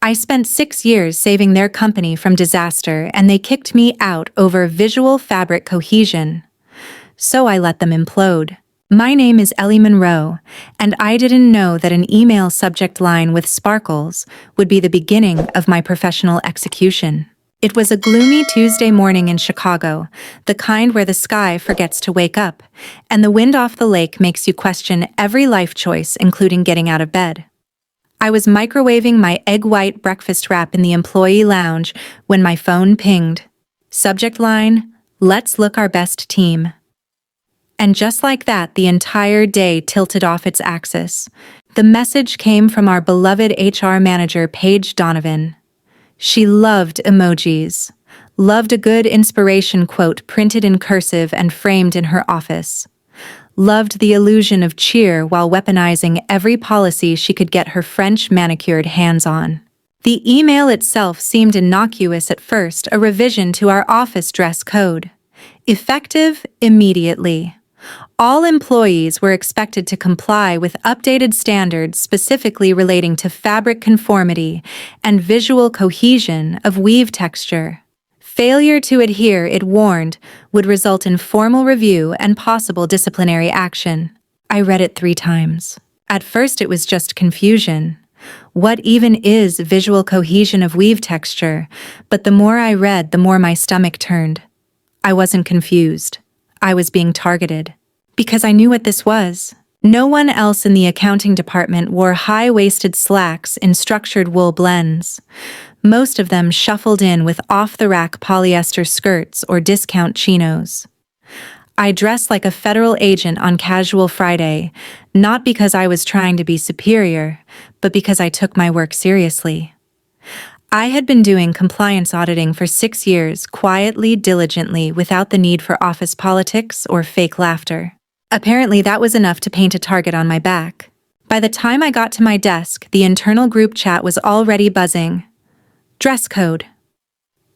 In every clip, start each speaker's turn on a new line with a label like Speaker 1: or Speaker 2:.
Speaker 1: I spent 6 years saving their company from disaster and they kicked me out over visual fabric cohesion. So I let them implode. My name is Ellie Monroe, and I didn't know that an email subject line with sparkles would be the beginning of my professional execution. It was a gloomy Tuesday morning in Chicago, the kind where the sky forgets to wake up, and the wind off the lake makes you question every life choice, including getting out of bed. I was microwaving my egg white breakfast wrap in the employee lounge when my phone pinged. Subject line, "Let's look our best team." And just like that, the entire day tilted off its axis. The message came from our beloved HR manager, Paige Donovan. She loved emojis, loved a good inspiration quote printed in cursive and framed in her office, loved the illusion of cheer while weaponizing every policy she could get her French manicured hands on. The email itself seemed innocuous at first, a revision to our office dress code. Effective immediately. All employees were expected to comply with updated standards specifically relating to fabric conformity and visual cohesion of weave texture. Failure to adhere, it warned, would result in formal review and possible disciplinary action. I read it 3 times. At first it was just confusion. What even is visual cohesion of weave texture? But the more I read, the more my stomach turned. I wasn't confused. I was being targeted. Because I knew what this was. No one else in the accounting department wore high-waisted slacks in structured wool blends. Most of them shuffled in with off-the-rack polyester skirts or discount chinos. I dressed like a federal agent on Casual Friday, not because I was trying to be superior, but because I took my work seriously. I had been doing compliance auditing for 6 years, quietly, diligently, without the need for office politics or fake laughter. Apparently that was enough to paint a target on my back. By the time I got to my desk, the internal group chat was already buzzing. Dress code.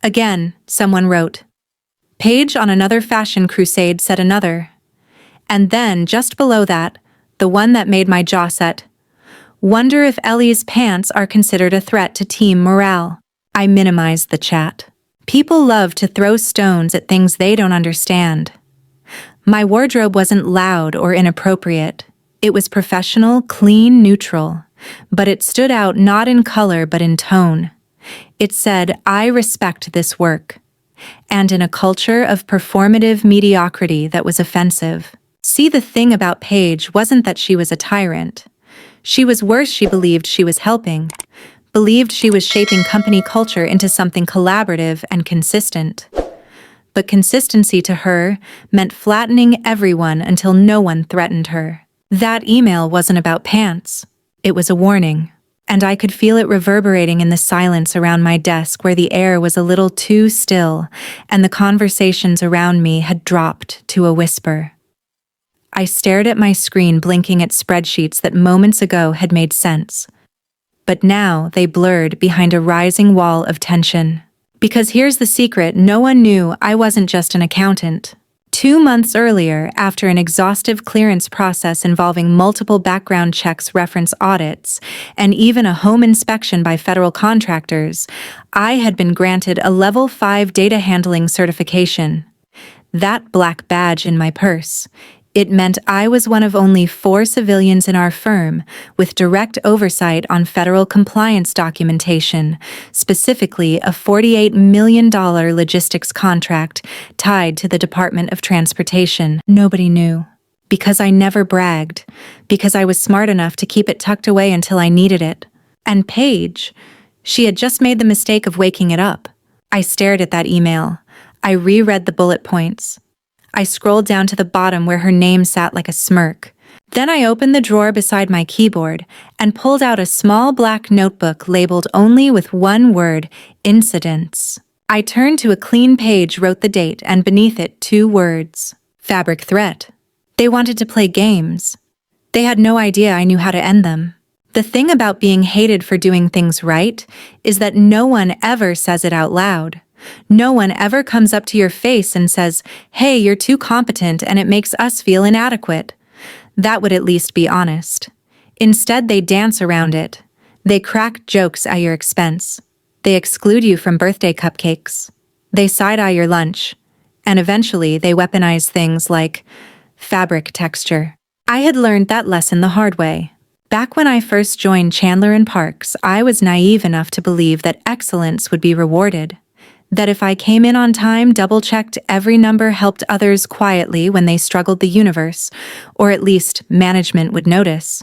Speaker 1: Again, someone wrote. Paige on another fashion crusade said another. And then, just below that, the one that made my jaw set. Wonder if Ellie's pants are considered a threat to team morale. I minimized the chat. People love to throw stones at things they don't understand. My wardrobe wasn't loud or inappropriate. It was professional, clean, neutral. But it stood out not in color but in tone. It said, "I respect this work." And in a culture of performative mediocrity that was offensive. See, the thing about Paige wasn't that she was a tyrant. She was worse. She believed she was helping. Believed she was shaping company culture into something collaborative and consistent. But consistency to her meant flattening everyone until no one threatened her. That email wasn't about pants. It was a warning. And I could feel it reverberating in the silence around my desk where the air was a little too still and the conversations around me had dropped to a whisper. I stared at my screen, blinking at spreadsheets that moments ago had made sense. But now they blurred behind a rising wall of tension. Because here's the secret, no one knew I wasn't just an accountant. 2 months earlier, after an exhaustive clearance process involving multiple background checks, reference audits, and even a home inspection by federal contractors, I had been granted a Level 5 data handling certification. That black badge in my purse. It meant I was one of only 4 civilians in our firm with direct oversight on federal compliance documentation, specifically a $48 million logistics contract tied to the Department of Transportation. Nobody knew. Because I never bragged. Because I was smart enough to keep it tucked away until I needed it. And Paige, she had just made the mistake of waking it up. I stared at that email. I reread the bullet points. I scrolled down to the bottom where her name sat like a smirk. Then I opened the drawer beside my keyboard and pulled out a small black notebook labeled only with one word, incidents. I turned to a clean page, wrote the date, and beneath it 2 words, fabric threat. They wanted to play games. They had no idea I knew how to end them. The thing about being hated for doing things right is that no one ever says it out loud. No one ever comes up to your face and says, "Hey, you're too competent and it makes us feel inadequate." That would at least be honest. Instead, they dance around it. They crack jokes at your expense. They exclude you from birthday cupcakes. They side-eye your lunch. And eventually they weaponize things like fabric texture. I had learned that lesson the hard way. Back when I first joined Chandler and Parks, I was naive enough to believe that excellence would be rewarded. That if I came in on time, double-checked every number, helped others quietly when they struggled the universe, or at least management would notice.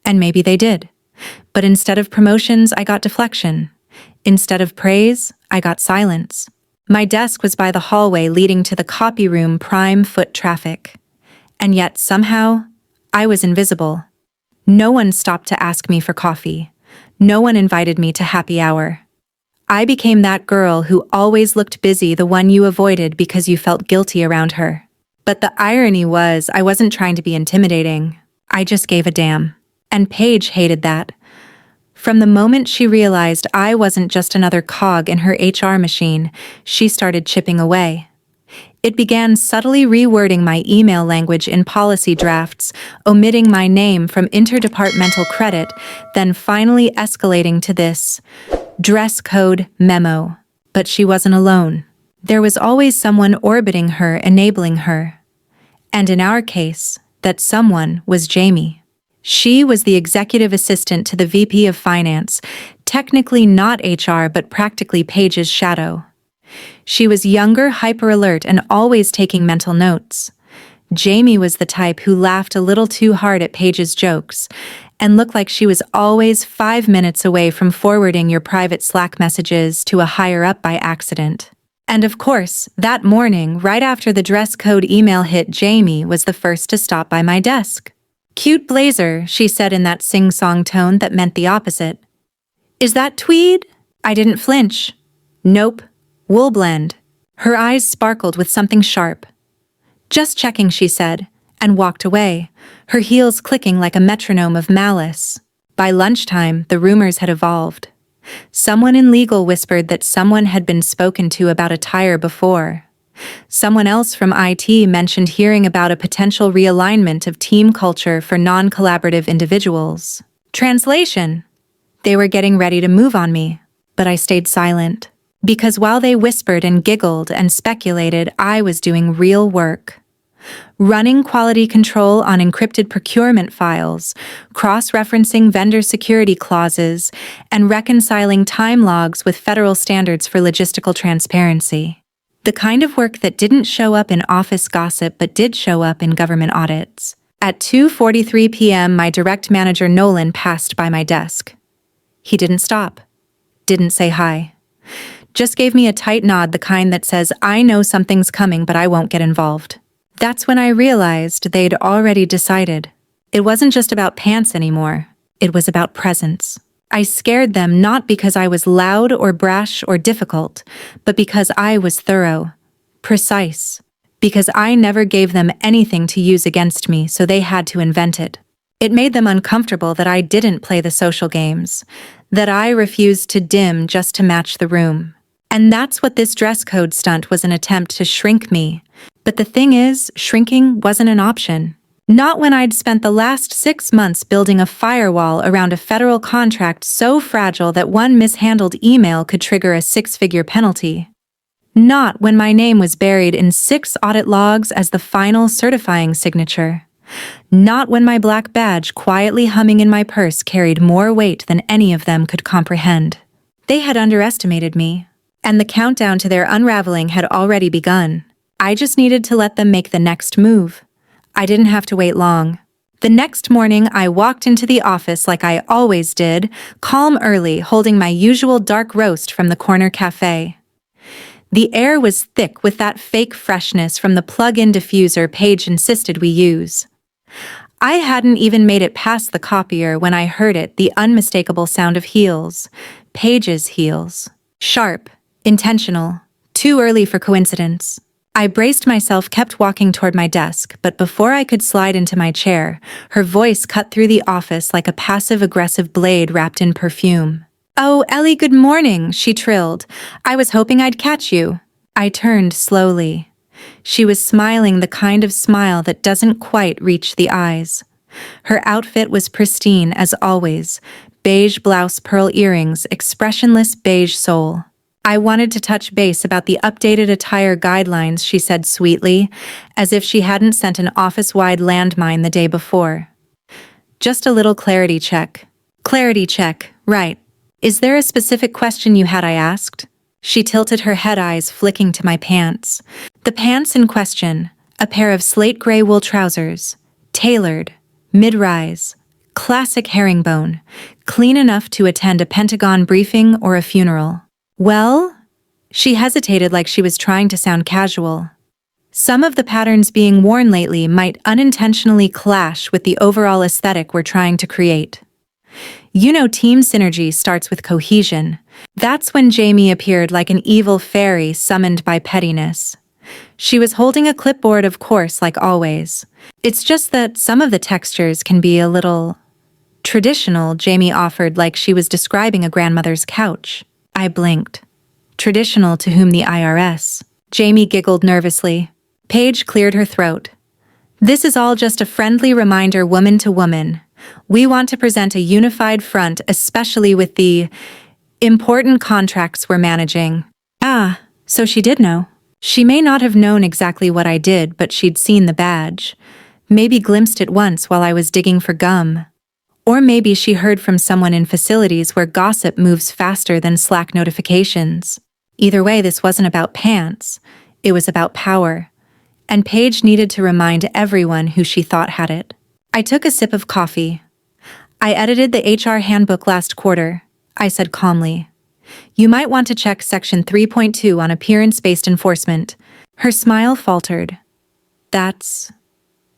Speaker 1: And maybe they did. But instead of promotions, I got deflection. Instead of praise, I got silence. My desk was by the hallway leading to the copy room, prime foot traffic. And yet, somehow, I was invisible. No one stopped to ask me for coffee. No one invited me to happy hour. I became that girl who always looked busy, the one you avoided because you felt guilty around her. But the irony was, I wasn't trying to be intimidating. I just gave a damn. And Paige hated that. From the moment she realized I wasn't just another cog in her HR machine, she started chipping away. It began subtly rewording my email language in policy drafts, omitting my name from interdepartmental credit, then finally escalating to this dress code memo. But she wasn't alone. There was always someone orbiting her, enabling her. And in our case, that someone was Jamie. She was the executive assistant to the VP of Finance, technically not HR but practically Paige's shadow. She was younger, hyper-alert, and always taking mental notes. Jamie was the type who laughed a little too hard at Paige's jokes and looked like she was always 5 minutes away from forwarding your private Slack messages to a higher-up by accident. And of course, that morning, right after the dress code email hit, Jamie was the first to stop by my desk. "Cute blazer," she said in that sing-song tone that meant the opposite. "Is that tweed?" I didn't flinch. "Nope. Wool blend." Her eyes sparkled with something sharp. "Just checking," she said, and walked away, her heels clicking like a metronome of malice. By lunchtime, the rumors had evolved. Someone in legal whispered that someone had been spoken to about attire before. Someone else from IT mentioned hearing about a potential realignment of team culture for non-collaborative individuals. Translation: they were getting ready to move on me, but I stayed silent. Because while they whispered and giggled and speculated, I was doing real work. Running quality control on encrypted procurement files, cross-referencing vendor security clauses, and reconciling time logs with federal standards for logistical transparency. The kind of work that didn't show up in office gossip but did show up in government audits. At 2:43 p.m., my direct manager Nolan passed by my desk. He didn't stop. Didn't say hi. Just gave me a tight nod, the kind that says, "I know something's coming, but I won't get involved." That's when I realized they'd already decided. It wasn't just about pants anymore. It was about presence. I scared them not because I was loud or brash or difficult, but because I was thorough, precise, because I never gave them anything to use against me, so they had to invent it. It made them uncomfortable that I didn't play the social games, that I refused to dim just to match the room. And that's what this dress code stunt was, an attempt to shrink me. But the thing is, shrinking wasn't an option. Not when I'd spent the last 6 months building a firewall around a federal contract so fragile that one mishandled email could trigger a 6-figure penalty. Not when my name was buried in 6 audit logs as the final certifying signature. Not when my black badge quietly humming in my purse carried more weight than any of them could comprehend. They had underestimated me, and the countdown to their unraveling had already begun. I just needed to let them make the next move. I didn't have to wait long. The next morning, I walked into the office like I always did, calm early, holding my usual dark roast from the corner cafe. The air was thick with that fake freshness from the plug-in diffuser Paige insisted we use. I hadn't even made it past the copier when I heard it, the unmistakable sound of heels. Paige's heels. Sharp, intentional, too early for coincidence. I braced myself, kept walking toward my desk, but before I could slide into my chair, her voice cut through the office like a passive-aggressive blade wrapped in perfume. "Oh, Ellie, good morning," she trilled. "I was hoping I'd catch you." I turned slowly. She was smiling, the kind of smile that doesn't quite reach the eyes. Her outfit was pristine as always, beige blouse, pearl earrings, expressionless beige soul. I wanted to touch base about the updated attire guidelines, she said sweetly, as if she hadn't sent an office-wide landmine the day before. Just a little clarity check. Clarity check, right. Is there a specific question you had? I asked. She tilted her head, eyes flicking to my pants. The pants in question, a pair of slate gray wool trousers, tailored, mid-rise, classic herringbone, clean enough to attend a Pentagon briefing or a funeral. Well? She hesitated like she was trying to sound casual. Some of the patterns being worn lately might unintentionally clash with the overall aesthetic we're trying to create. You know, team synergy starts with cohesion. That's when Jamie appeared like an evil fairy summoned by pettiness. She was holding a clipboard, of course, like always. It's just that some of the textures can be a little traditional, Jamie offered like she was describing a grandmother's couch. I blinked. Traditional to whom? The IRS. Jamie giggled nervously. Paige cleared her throat. This is all just a friendly reminder, woman to woman. We want to present a unified front, especially with the important contracts we're managing. Ah, so she did know. She may not have known exactly what I did, but she'd seen the badge. Maybe glimpsed it once while I was digging for gum. Or maybe she heard from someone in facilities where gossip moves faster than Slack notifications. Either way, this wasn't about pants. It was about power. And Paige needed to remind everyone who she thought had it. I took a sip of coffee. I edited the HR handbook last quarter, I said calmly. You might want to check section 3.2 on appearance-based enforcement. Her smile faltered. That's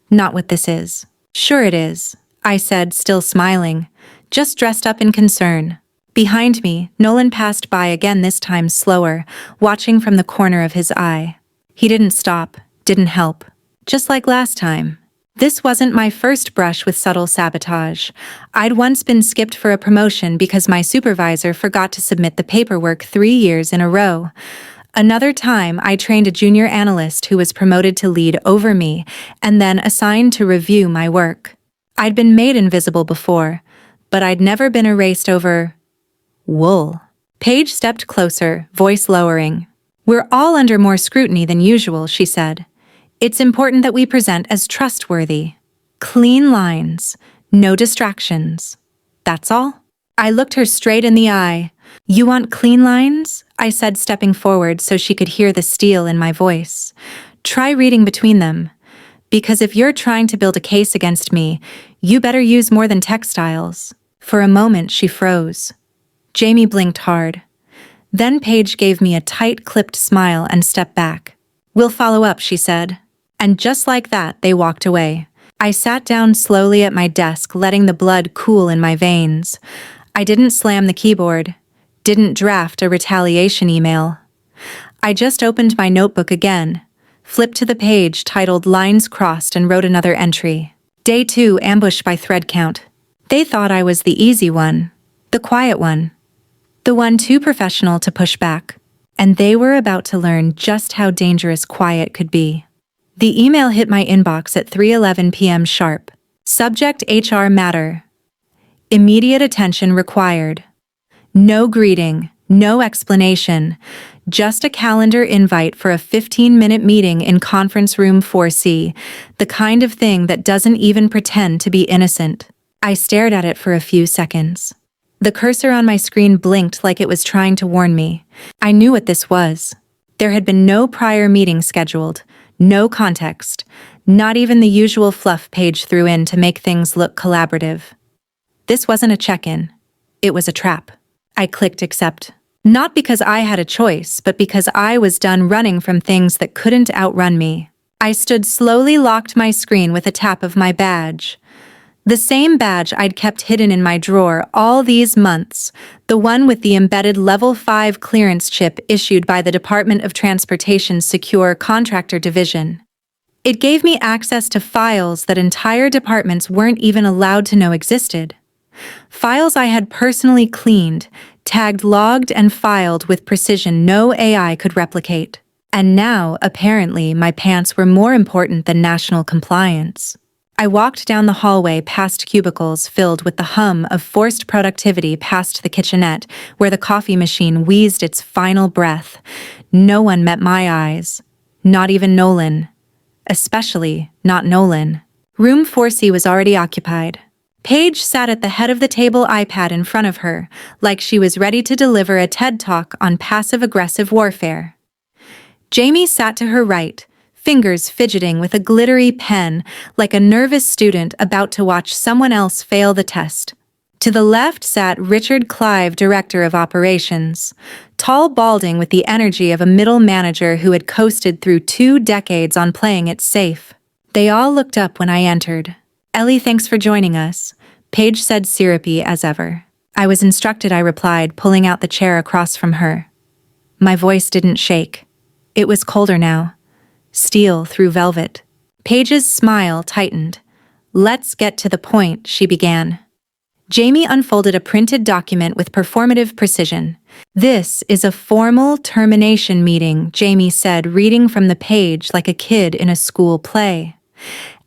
Speaker 1: not what this is. Sure it is, I said, still smiling, just dressed up in concern. Behind me, Nolan passed by again, this time slower, watching from the corner of his eye. He didn't stop, didn't help. Just like last time. This wasn't my first brush with subtle sabotage. I'd once been skipped for a promotion because my supervisor forgot to submit the paperwork 3 years in a row. Another time, I trained a junior analyst who was promoted to lead over me and then assigned to review my work. I'd been made invisible before, but I'd never been erased over wool. Paige stepped closer, voice lowering. We're all under more scrutiny than usual, she said. It's important that we present as trustworthy. Clean lines, no distractions. That's all. I looked her straight in the eye. You want clean lines? I said, stepping forward so she could hear the steel in my voice. Try reading between them. Because if you're trying to build a case against me, you better use more than textiles. For a moment, she froze. Jamie blinked hard. Then Paige gave me a tight, clipped smile and stepped back. We'll follow up, she said. And just like that, they walked away. I sat down slowly at my desk, letting the blood cool in my veins. I didn't slam the keyboard, didn't draft a retaliation email. I just opened my notebook again, flipped to the page titled Lines Crossed and wrote another entry. Day 2, ambushed by thread count. They thought I was the easy one, the quiet one, the one too professional to push back. And they were about to learn just how dangerous quiet could be. The email hit my inbox at 3:11 p.m. sharp. Subject: HR matter. Immediate attention required. No greeting, no explanation, just a calendar invite for a 15-minute meeting in conference room 4C, the kind of thing that doesn't even pretend to be innocent. I stared at it for a few seconds. The cursor on my screen blinked like it was trying to warn me. I knew what this was. There had been no prior meeting scheduled, no context, not even the usual fluff Paige threw in to make things look collaborative. This wasn't a check-in. It was a trap. I clicked accept. Not because I had a choice, but because I was done running from things that couldn't outrun me. I stood slowly, locked my screen with a tap of my badge. The same badge I'd kept hidden in my drawer all these months, the one with the embedded Level 5 clearance chip issued by the Department of Transportation's Secure Contractor Division. It gave me access to files that entire departments weren't even allowed to know existed. Files I had personally cleaned, tagged, logged, and filed with precision no AI could replicate. And now, apparently, my pants were more important than national compliance. I walked down the hallway past cubicles filled with the hum of forced productivity past the kitchenette, where the coffee machine wheezed its final breath. No one met my eyes. Not even Nolan. Especially not Nolan. Room 4C was already occupied. Paige sat at the head of the table, iPad in front of her, like she was ready to deliver a TED Talk on passive-aggressive warfare. Jamie sat to her right, fingers fidgeting with a glittery pen like a nervous student about to watch someone else fail the test. To the left sat Richard Clive, Director of Operations, tall, balding with the energy of a middle manager who had coasted through 2 decades on playing it safe. They all looked up when I entered. "Ellie, thanks for joining us," Paige said, syrupy as ever. "I was instructed," I replied, pulling out the chair across from her. My voice didn't shake. It was colder now. Steel through velvet. Paige's smile tightened. "Let's get to the point," she began. Jamie unfolded a printed document with performative precision. "This is a formal termination meeting," Jamie said, reading from the page like a kid in a school play.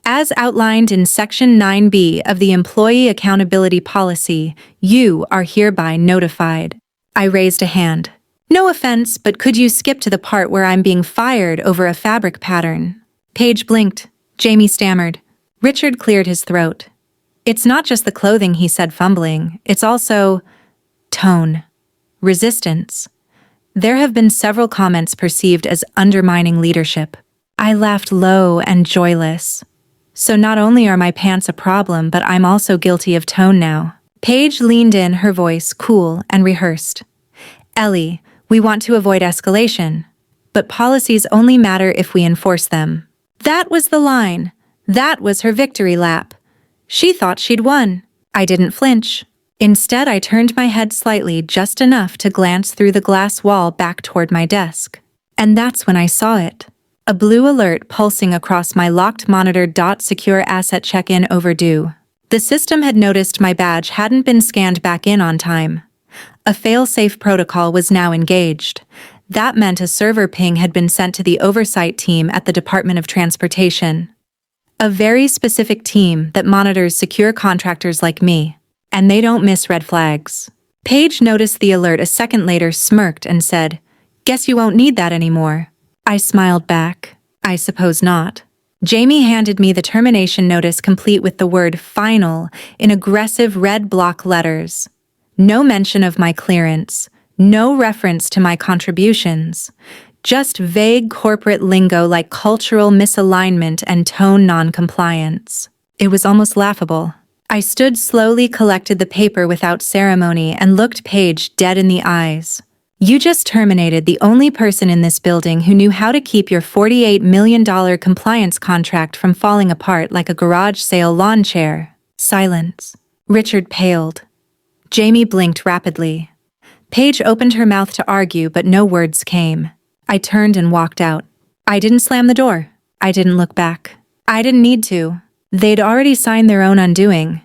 Speaker 1: "As outlined in Section 9B of the Employee Accountability Policy, you are hereby notified." I raised a hand. "No offense, but could you skip to the part where I'm being fired over a fabric pattern?" Paige blinked. Jamie stammered. Richard cleared his throat. "It's not just the clothing," he said, fumbling. "It's also tone. Resistance. There have been several comments perceived as undermining leadership." I laughed low and joyless. "So not only are my pants a problem, but I'm also guilty of tone now." Paige leaned in, her voice cool and rehearsed. "Ellie, we want to avoid escalation, but policies only matter if we enforce them." That was the line. That was her victory lap. She thought she'd won. I didn't flinch. Instead, I turned my head slightly, just enough to glance through the glass wall back toward my desk. And that's when I saw it. A blue alert pulsing across my locked monitor. "Secure asset check-in overdue." The system had noticed my badge hadn't been scanned back in on time. A fail-safe protocol was now engaged. That meant a server ping had been sent to the oversight team at the Department of Transportation. A very specific team that monitors secure contractors like me. And they don't miss red flags. Paige noticed the alert a second later, smirked, and said, "Guess you won't need that anymore." I smiled back. "I suppose not." Jamie handed me the termination notice, complete with the word "final" in aggressive red block letters. No mention of my clearance, no reference to my contributions, just vague corporate lingo like cultural misalignment and tone non-compliance. It was almost laughable. I stood slowly, collected the paper without ceremony, and looked Paige dead in the eyes. "You just terminated the only person in this building who knew how to keep your $48 million compliance contract from falling apart like a garage sale lawn chair." Silence. Richard paled. Jamie blinked rapidly. Paige opened her mouth to argue, but no words came. I turned and walked out. I didn't slam the door. I didn't look back. I didn't need to. They'd already signed their own undoing.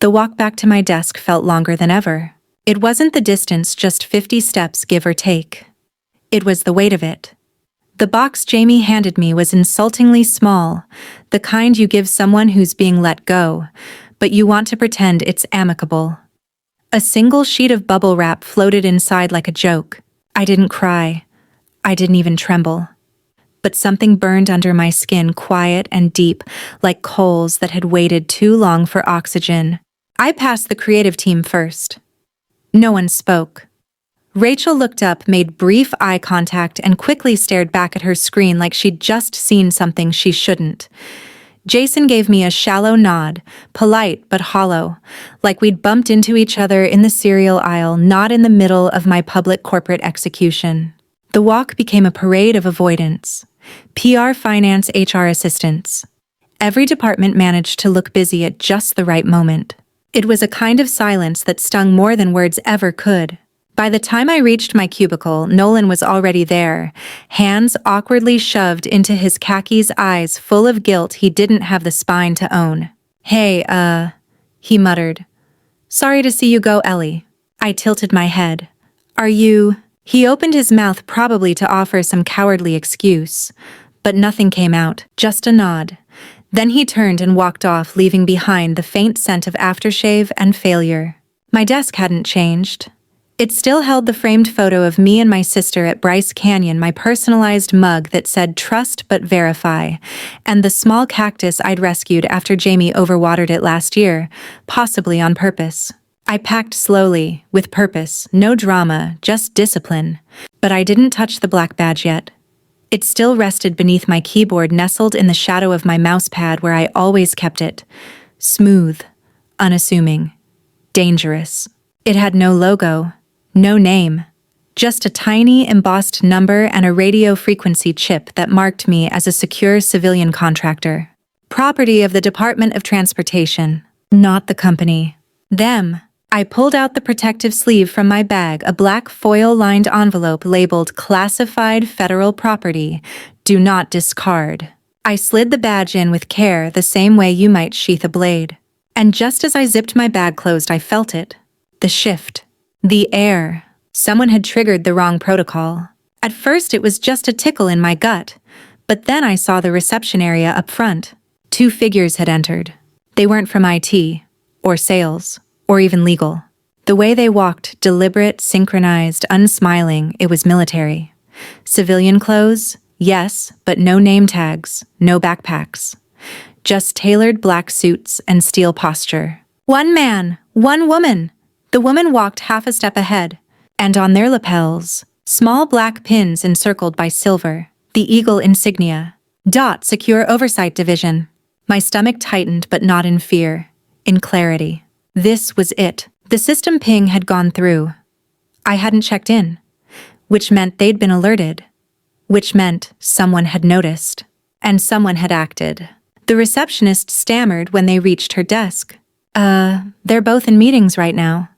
Speaker 1: The walk back to my desk felt longer than ever. It wasn't the distance, just 50 steps, give or take. It was the weight of it. The box Jamie handed me was insultingly small, the kind you give someone who's being let go, but you want to pretend it's amicable. A single sheet of bubble wrap floated inside like a joke. I didn't cry. I didn't even tremble. But something burned under my skin, quiet and deep, like coals that had waited too long for oxygen. I passed the creative team first. No one spoke. Rachel looked up, made brief eye contact, and quickly stared back at her screen like she'd just seen something she shouldn't. Jason gave me a shallow nod, polite but hollow, like we'd bumped into each other in the cereal aisle, not in the middle of my public corporate execution. The walk became a parade of avoidance. PR, finance, HR assistants. Every department managed to look busy at just the right moment. It was a kind of silence that stung more than words ever could. By the time I reached my cubicle, Nolan was already there, hands awkwardly shoved into his khakis, eyes full of guilt he didn't have the spine to own. "Hey, he muttered. "Sorry to see you go, Ellie." I tilted my head. "Are you—" He opened his mouth, probably to offer some cowardly excuse, but nothing came out, just a nod. Then he turned and walked off, leaving behind the faint scent of aftershave and failure. My desk hadn't changed. It still held the framed photo of me and my sister at Bryce Canyon, my personalized mug that said "Trust but verify," and the small cactus I'd rescued after Jamie overwatered it last year, possibly on purpose. I packed slowly, with purpose, no drama, just discipline. But I didn't touch the black badge yet. It still rested beneath my keyboard, nestled in the shadow of my mousepad where I always kept it. Smooth, unassuming, dangerous. It had no logo, no name, just a tiny embossed number and a radio frequency chip that marked me as a secure civilian contractor. Property of the Department of Transportation, not the company. Them. I pulled out the protective sleeve from my bag, a black foil-lined envelope labeled "Classified Federal Property. Do not discard." I slid the badge in with care, the same way you might sheath a blade. And just as I zipped my bag closed, I felt it. The shift. The air. Someone had triggered the wrong protocol. At first it was just a tickle in my gut, but then I saw the reception area up front. 2 figures had entered. They weren't from IT, or sales, or even legal. The way they walked, deliberate, synchronized, unsmiling, it was military. Civilian clothes, yes, but no name tags, no backpacks. Just tailored black suits and steel posture. One man, one woman. The woman walked half a step ahead, and on their lapels, small black pins encircled by silver, the eagle insignia. Secure Oversight Division. My stomach tightened, but not in fear, in clarity. This was it. The system ping had gone through. I hadn't checked in, which meant they'd been alerted, which meant someone had noticed, and someone had acted. The receptionist stammered when they reached her desk. They're both in meetings right now.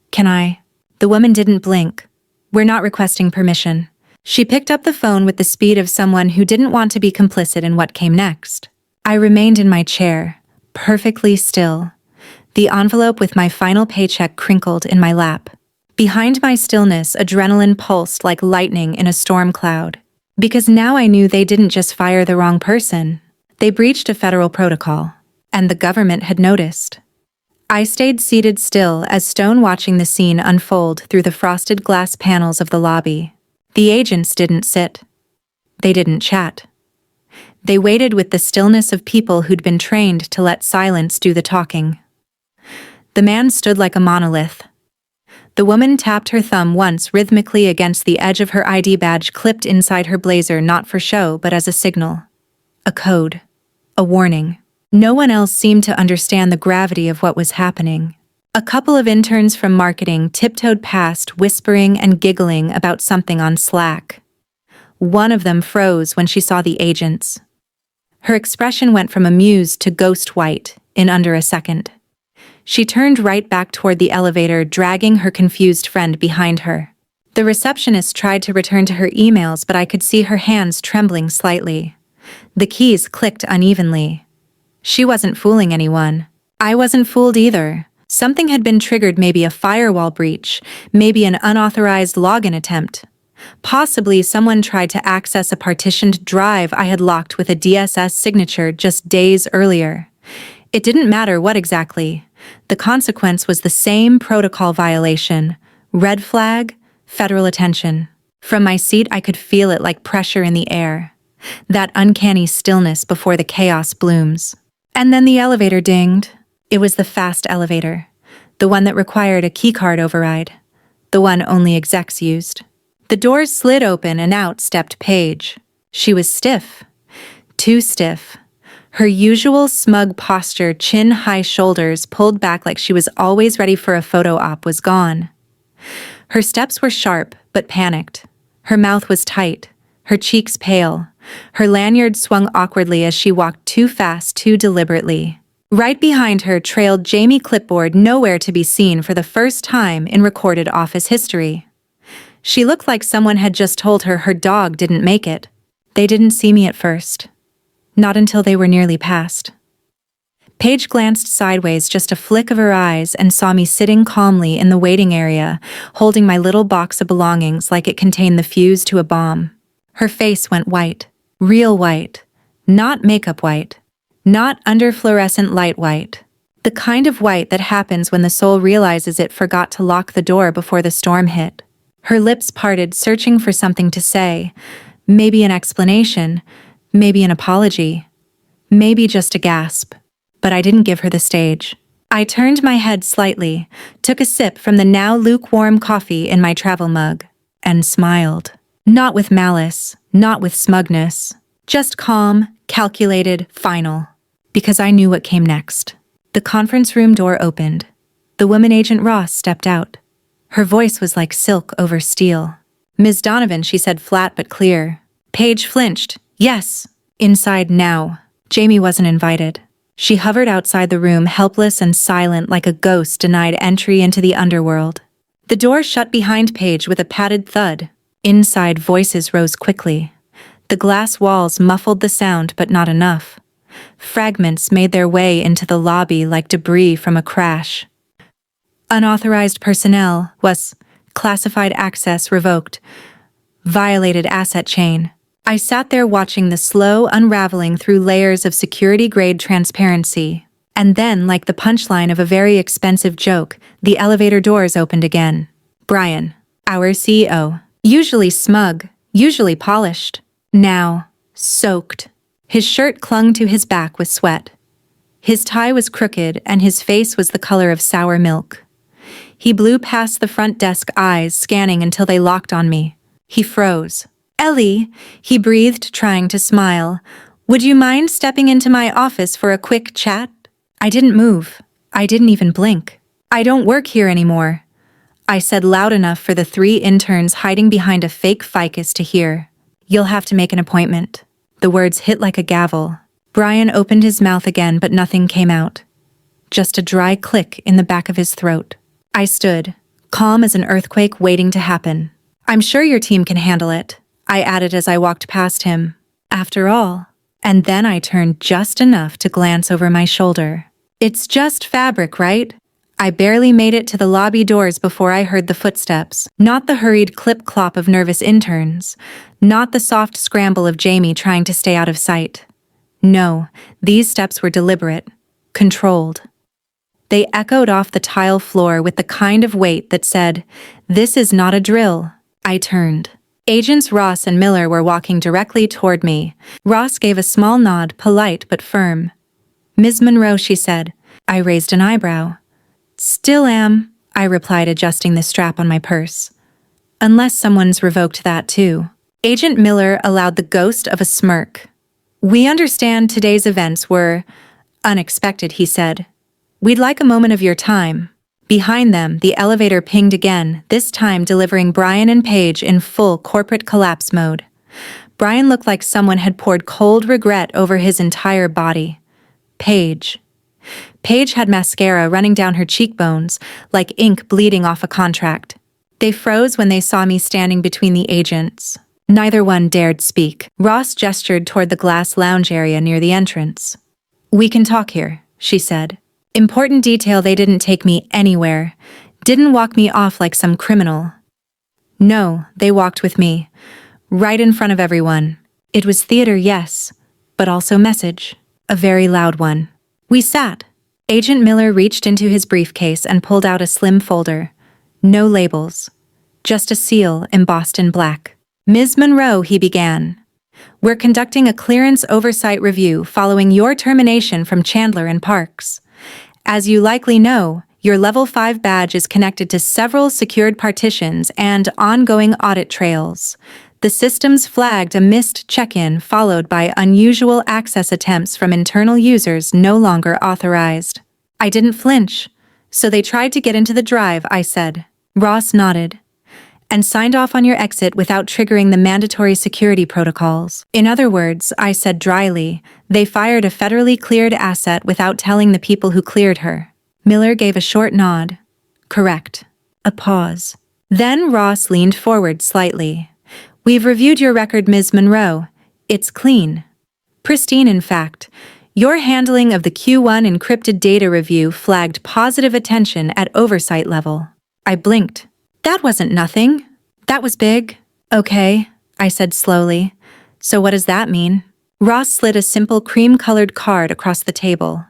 Speaker 1: Can I? The woman didn't blink. We're not requesting permission. She picked up the phone with the speed of someone who didn't want to be complicit in what came next. I remained in my chair, perfectly still. The envelope with my final paycheck crinkled in my lap. Behind my stillness, adrenaline pulsed like lightning in a storm cloud. Because now I knew they didn't just fire the wrong person. They breached a federal protocol. And the government had noticed. I stayed seated still as stone, watching the scene unfold through the frosted glass panels of the lobby. The agents didn't sit. They didn't chat. They waited with the stillness of people who'd been trained to let silence do the talking. The man stood like a monolith. The woman tapped her thumb once rhythmically against the edge of her ID badge clipped inside her blazer, not for show but as a signal. A code. A warning. No one else seemed to understand the gravity of what was happening. A couple of interns from marketing tiptoed past, whispering and giggling about something on Slack. One of them froze when she saw the agents. Her expression went from amused to ghost white in under a second. She turned right back toward the elevator, dragging her confused friend behind her. The receptionist tried to return to her emails, but I could see her hands trembling slightly. The keys clicked unevenly. She wasn't fooling anyone. I wasn't fooled either. Something had been triggered, maybe a firewall breach, maybe an unauthorized login attempt. Possibly someone tried to access a partitioned drive I had locked with a DSS signature just days earlier. It didn't matter what exactly. The consequence was the same protocol violation. Red flag, federal attention. From my seat I could feel it like pressure in the air. That uncanny stillness before the chaos blooms. And then the elevator dinged. It was the fast elevator. The one that required a keycard override. The one only execs used. The doors slid open and out stepped Paige. She was stiff. Too stiff. Her usual smug posture, chin-high shoulders pulled back like she was always ready for a photo op, was gone. Her steps were sharp, but panicked. Her mouth was tight, her cheeks pale. Her lanyard swung awkwardly as she walked too fast, too deliberately. Right behind her trailed Jamie, clipboard nowhere to be seen for the first time in recorded office history. She looked like someone had just told her her dog didn't make it. They didn't see me at first. Not until they were nearly past. Paige glanced sideways, just a flick of her eyes, and saw me sitting calmly in the waiting area, holding my little box of belongings like it contained the fuse to a bomb. Her face went white. Real white. Not makeup white. Not under fluorescent light white. The kind of white that happens when the soul realizes it forgot to lock the door before the storm hit. Her lips parted, searching for something to say. Maybe an explanation, maybe an apology, maybe just a gasp. But I didn't give her the stage. I turned my head slightly, took a sip from the now lukewarm coffee in my travel mug, and smiled. Not with malice, not with smugness, just calm, calculated, final. Because I knew what came next. The conference room door opened. The woman Agent Ross stepped out. Her voice was like silk over steel. "Ms. Donovan," she said, flat but clear. Paige flinched. "Yes." Inside now. Jamie wasn't invited. She hovered outside the room, helpless and silent like a ghost denied entry into the underworld. The door shut behind Paige with a padded thud. Inside, voices rose quickly. The glass walls muffled the sound, but not enough. Fragments made their way into the lobby like debris from a crash. Unauthorized personnel was classified access revoked. Violated asset chain. I sat there watching the slow unraveling through layers of security-grade transparency. And then, like the punchline of a very expensive joke, the elevator doors opened again. Brian, our CEO, usually smug, usually polished, now soaked. His shirt clung to his back with sweat. His tie was crooked and his face was the color of sour milk. He blew past the front desk, eyes scanning until they locked on me. He froze. "Ellie," he breathed, trying to smile. "Would you mind stepping into my office for a quick chat?" I didn't move. I didn't even blink. "I don't work here anymore," I said loud enough for the 3 interns hiding behind a fake ficus to hear. "You'll have to make an appointment." The words hit like a gavel. Brian opened his mouth again, but nothing came out. Just a dry click in the back of his throat. I stood, calm as an earthquake waiting to happen. "I'm sure your team can handle it," I added as I walked past him. After all. And then I turned just enough to glance over my shoulder. "It's just fabric, right?" I barely made it to the lobby doors before I heard the footsteps. Not the hurried clip-clop of nervous interns. Not the soft scramble of Jamie trying to stay out of sight. No, these steps were deliberate, controlled. They echoed off the tile floor with the kind of weight that said, "This is not a drill." I turned. Agents Ross and Miller were walking directly toward me. Ross gave a small nod, polite but firm. "Ms. Monroe," she said. I raised an eyebrow. "Still am," I replied, adjusting the strap on my purse. "Unless someone's revoked that too." Agent Miller allowed the ghost of a smirk. "We understand today's events were unexpected," he said. "We'd like a moment of your time." Behind them, the elevator pinged again, this time delivering Brian and Paige in full corporate collapse mode. Brian looked like someone had poured cold regret over his entire body. Paige had mascara running down her cheekbones, like ink bleeding off a contract. They froze when they saw me standing between the agents. Neither one dared speak. Ross gestured toward the glass lounge area near the entrance. "We can talk here," she said. Important detail: they didn't take me anywhere. Didn't walk me off like some criminal. No, they walked with me. Right in front of everyone. It was theater, yes, but also message. A very loud one. We sat. Agent Miller reached into his briefcase and pulled out a slim folder. No labels. Just a seal embossed in black. "Ms. Monroe," he began. "We're conducting a clearance oversight review following your termination from Chandler and Parks. As you likely know, your Level 5 badge is connected to several secured partitions and ongoing audit trails. The systems flagged a missed check-in followed by unusual access attempts from internal users no longer authorized." I didn't flinch. "So they tried to get into the drive," I said. Ross nodded. "And signed off on your exit without triggering the mandatory security protocols. In other words," I said dryly, "they fired a federally cleared asset without telling the people who cleared her." Miller gave a short nod. "Correct." A pause. Then Ross leaned forward slightly. "We've reviewed your record, Ms. Monroe. It's clean. Pristine, in fact. Your handling of the Q1 encrypted data review flagged positive attention at oversight level." I blinked. "That wasn't nothing. That was big." "Okay," I said slowly. "So what does that mean?" Ross slid a simple cream-colored card across the table.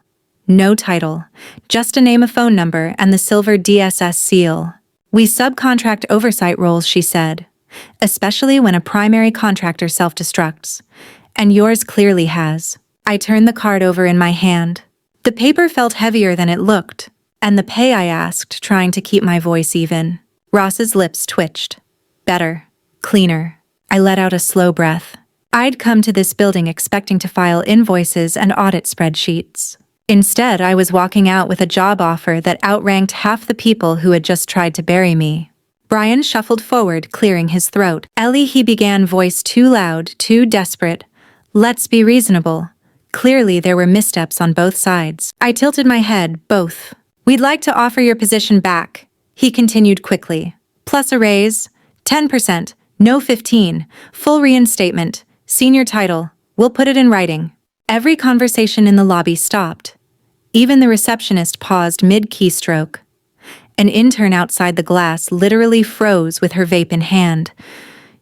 Speaker 1: No title, just a name, a phone number, and the silver DSS seal. "We subcontract oversight roles," she said, "especially when a primary contractor self-destructs. And yours clearly has." I turned the card over in my hand. The paper felt heavier than it looked. "And the pay?" I asked, trying to keep my voice even. Ross's lips twitched. "Better. Cleaner." I let out a slow breath. I'd come to this building expecting to file invoices and audit spreadsheets. Instead, I was walking out with a job offer that outranked half the people who had just tried to bury me. Brian shuffled forward, clearing his throat. "Ellie," he began, voice too loud, too desperate. "Let's be reasonable." Clearly, there were missteps on both sides. I tilted my head. "Both. We'd like to offer your position back," he continued quickly. "Plus a raise, 10%, no 15, full reinstatement, senior title. We'll put it in writing." Every conversation in the lobby stopped. Even the receptionist paused mid-keystroke. An intern outside the glass literally froze with her vape in hand.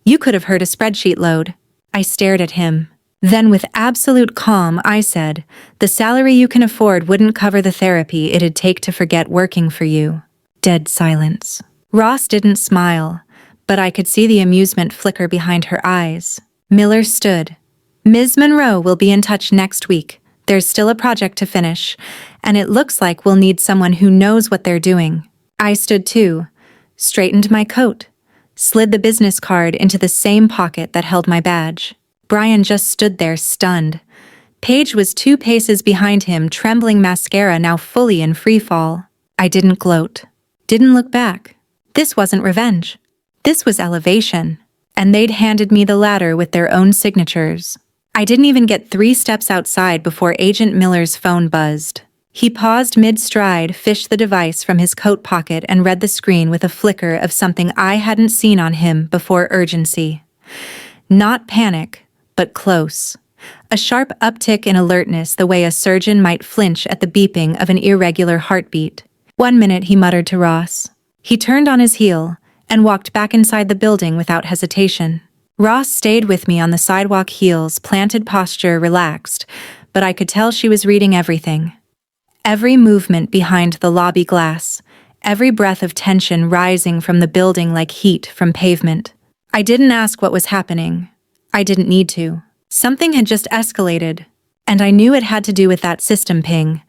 Speaker 1: You could have heard a spreadsheet load. I stared at him. Then with absolute calm, I said, "The salary you can afford wouldn't cover the therapy it'd take to forget working for you." Dead silence. Ross didn't smile, but I could see the amusement flicker behind her eyes. Miller stood. "Ms. Monroe will be in touch next week. There's still a project to finish, and it looks like we'll need someone who knows what they're doing." I stood too, straightened my coat, slid the business card into the same pocket that held my badge. Brian just stood there, stunned. Paige was 2 paces behind him, trembling mascara now fully in free fall. I didn't gloat. Didn't look back. This wasn't revenge. This was elevation. And they'd handed me the ladder with their own signatures. I didn't even get 3 steps outside before Agent Miller's phone buzzed. He paused mid-stride, fished the device from his coat pocket, and read the screen with a flicker of something I hadn't seen on him before: urgency. Not panic, but close. A sharp uptick in alertness, the way a surgeon might flinch at the beeping of an irregular heartbeat. 1 minute, he muttered to Ross. He turned on his heel and walked back inside the building without hesitation. Ross stayed with me on the sidewalk, heels planted, posture relaxed, but I could tell she was reading everything. Every movement behind the lobby glass, every breath of tension rising from the building like heat from pavement. I didn't ask what was happening. I didn't need to. Something had just escalated, and I knew it had to do with that system ping,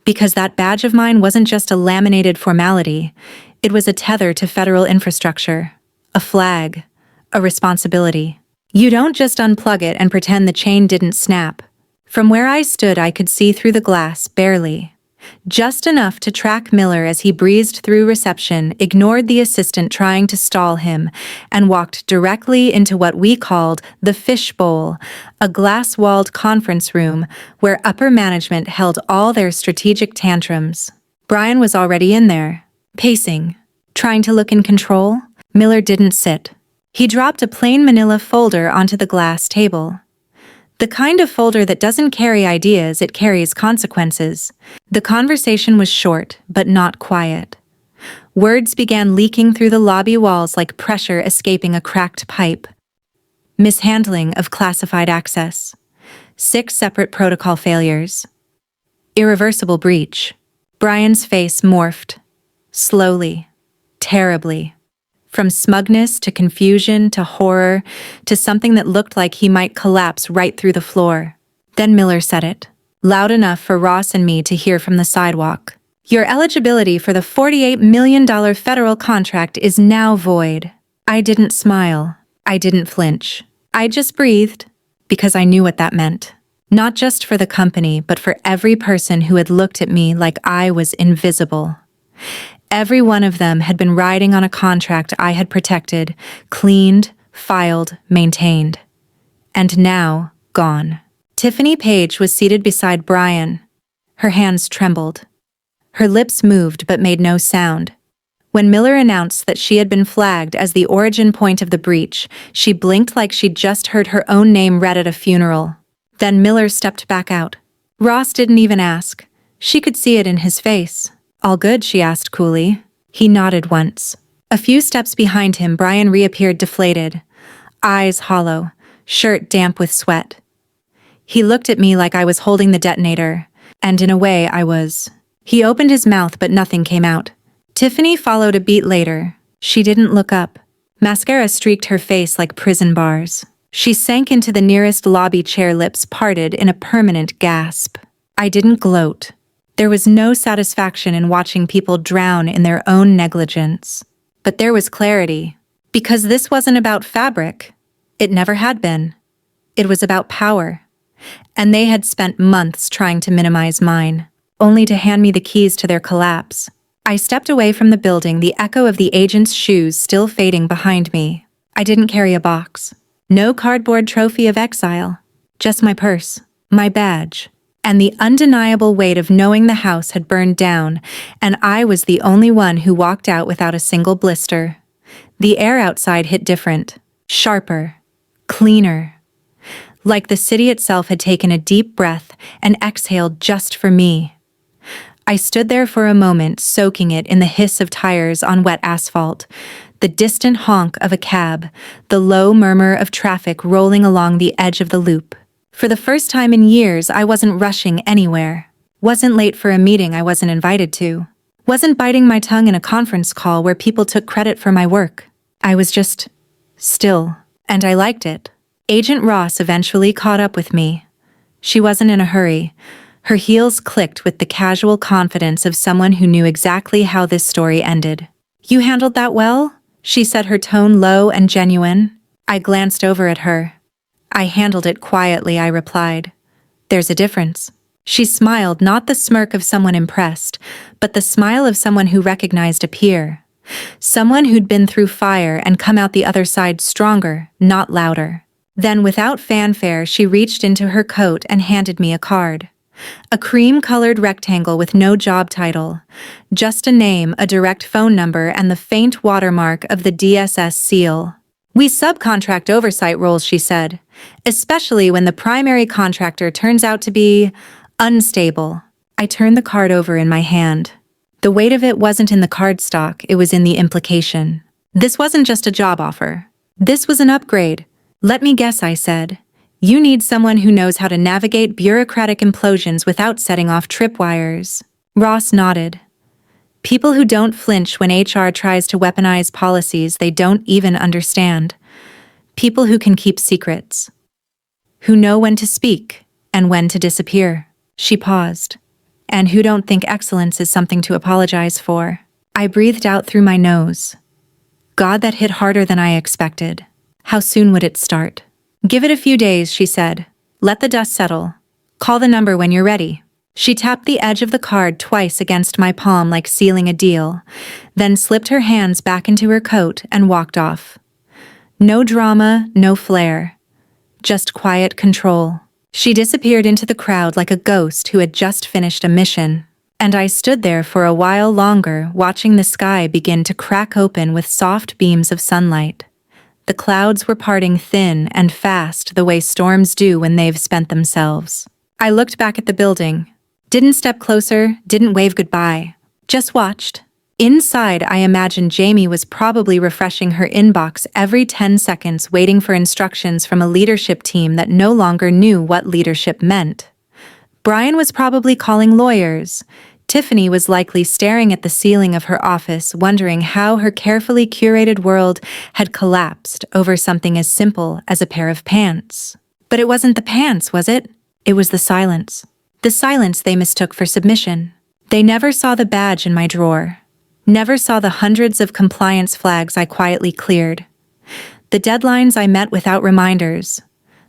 Speaker 1: because that badge of mine wasn't just a laminated formality, it was a tether to federal infrastructure, a flag, a responsibility. You don't just unplug it and pretend the chain didn't snap. From where I stood, I could see through the glass, barely. Just enough to track Miller as he breezed through reception, ignored the assistant trying to stall him, and walked directly into what we called the fishbowl, a glass-walled conference room where upper management held all their strategic tantrums. Brian was already in there, pacing, trying to look in control. Miller didn't sit. He dropped a plain manila folder onto the glass table. The kind of folder that doesn't carry ideas, it carries consequences. The conversation was short, but not quiet. Words began leaking through the lobby walls like pressure escaping a cracked pipe. Mishandling of classified access. 6 separate protocol failures. Irreversible breach. Brian's face morphed. Slowly. Terribly. From smugness to confusion to horror to something that looked like he might collapse right through the floor. Then Miller said it, loud enough for Ross and me to hear from the sidewalk. "Your eligibility for the $48 million federal contract is now void." I didn't smile. I didn't flinch. I just breathed, because I knew what that meant. Not just for the company, but for every person who had looked at me like I was invisible. Every one of them had been riding on a contract I had protected, cleaned, filed, maintained. And now, gone. Tiffany Page was seated beside Brian. Her hands trembled. Her lips moved but made no sound. When Miller announced that she had been flagged as the origin point of the breach, she blinked like she'd just heard her own name read at a funeral. Then Miller stepped back out. Ross didn't even ask. She could see it in his face. "All good?" she asked coolly. He nodded once. A few steps behind him, Brian reappeared deflated, eyes hollow, shirt damp with sweat. He looked at me like I was holding the detonator, and in a way I was. He opened his mouth but nothing came out. Tiffany followed a beat later. She didn't look up. Mascara streaked her face like prison bars. She sank into the nearest lobby chair, lips parted in a permanent gasp. I didn't gloat. There was no satisfaction in watching people drown in their own negligence. But there was clarity. Because this wasn't about fabric. It never had been. It was about power. And they had spent months trying to minimize mine, only to hand me the keys to their collapse. I stepped away from the building, the echo of the agent's shoes still fading behind me. I didn't carry a box. No cardboard trophy of exile. Just my purse, my badge, and the undeniable weight of knowing the house had burned down, and I was the only one who walked out without a single blister. The air outside hit different, sharper, cleaner. Like the city itself had taken a deep breath and exhaled just for me. I stood there for a moment, soaking it in the hiss of tires on wet asphalt, the distant honk of a cab, the low murmur of traffic rolling along the edge of the loop. For the first time in years, I wasn't rushing anywhere. Wasn't late for a meeting I wasn't invited to. Wasn't biting my tongue in a conference call where people took credit for my work. I was just still, and I liked it. Agent Ross eventually caught up with me. She wasn't in a hurry. Her heels clicked with the casual confidence of someone who knew exactly how this story ended. "You handled that well?" She said, her tone low and genuine. I glanced over at her. "I handled it quietly," I replied. "There's a difference." She smiled, not the smirk of someone impressed, but the smile of someone who recognized a peer. Someone who'd been through fire and come out the other side stronger, not louder. Then, without fanfare, she reached into her coat and handed me a card. A cream-colored rectangle with no job title. Just a name, a direct phone number, and the faint watermark of the DSS seal. "We subcontract oversight roles," she said, "especially when the primary contractor turns out to be unstable." I turned the card over in my hand. The weight of it wasn't in the cardstock, it was in the implication. This wasn't just a job offer. This was an upgrade. "Let me guess," I said. "You need someone who knows how to navigate bureaucratic implosions without setting off tripwires." Ross nodded. "People who don't flinch when HR tries to weaponize policies they don't even understand. People who can keep secrets. Who know when to speak and when to disappear." She paused. "And who don't think excellence is something to apologize for." I breathed out through my nose. God, that hit harder than I expected. How soon would it start? "Give it a few days," she said. "Let the dust settle. Call the number when you're ready." She tapped the edge of the card twice against my palm like sealing a deal, then slipped her hands back into her coat and walked off. No drama, no flair. Just quiet control. She disappeared into the crowd like a ghost who had just finished a mission. And I stood there for a while longer, watching the sky begin to crack open with soft beams of sunlight. The clouds were parting thin and fast, the way storms do when they've spent themselves. I looked back at the building. Didn't step closer, didn't wave goodbye. Just watched. Inside, I imagined Jamie was probably refreshing her inbox every 10 seconds, waiting for instructions from a leadership team that no longer knew what leadership meant. Brian was probably calling lawyers. Tiffany was likely staring at the ceiling of her office, wondering how her carefully curated world had collapsed over something as simple as a pair of pants. But it wasn't the pants, was it? It was the silence. The silence they mistook for submission. They never saw the badge in my drawer. Never saw the hundreds of compliance flags I quietly cleared. The deadlines I met without reminders.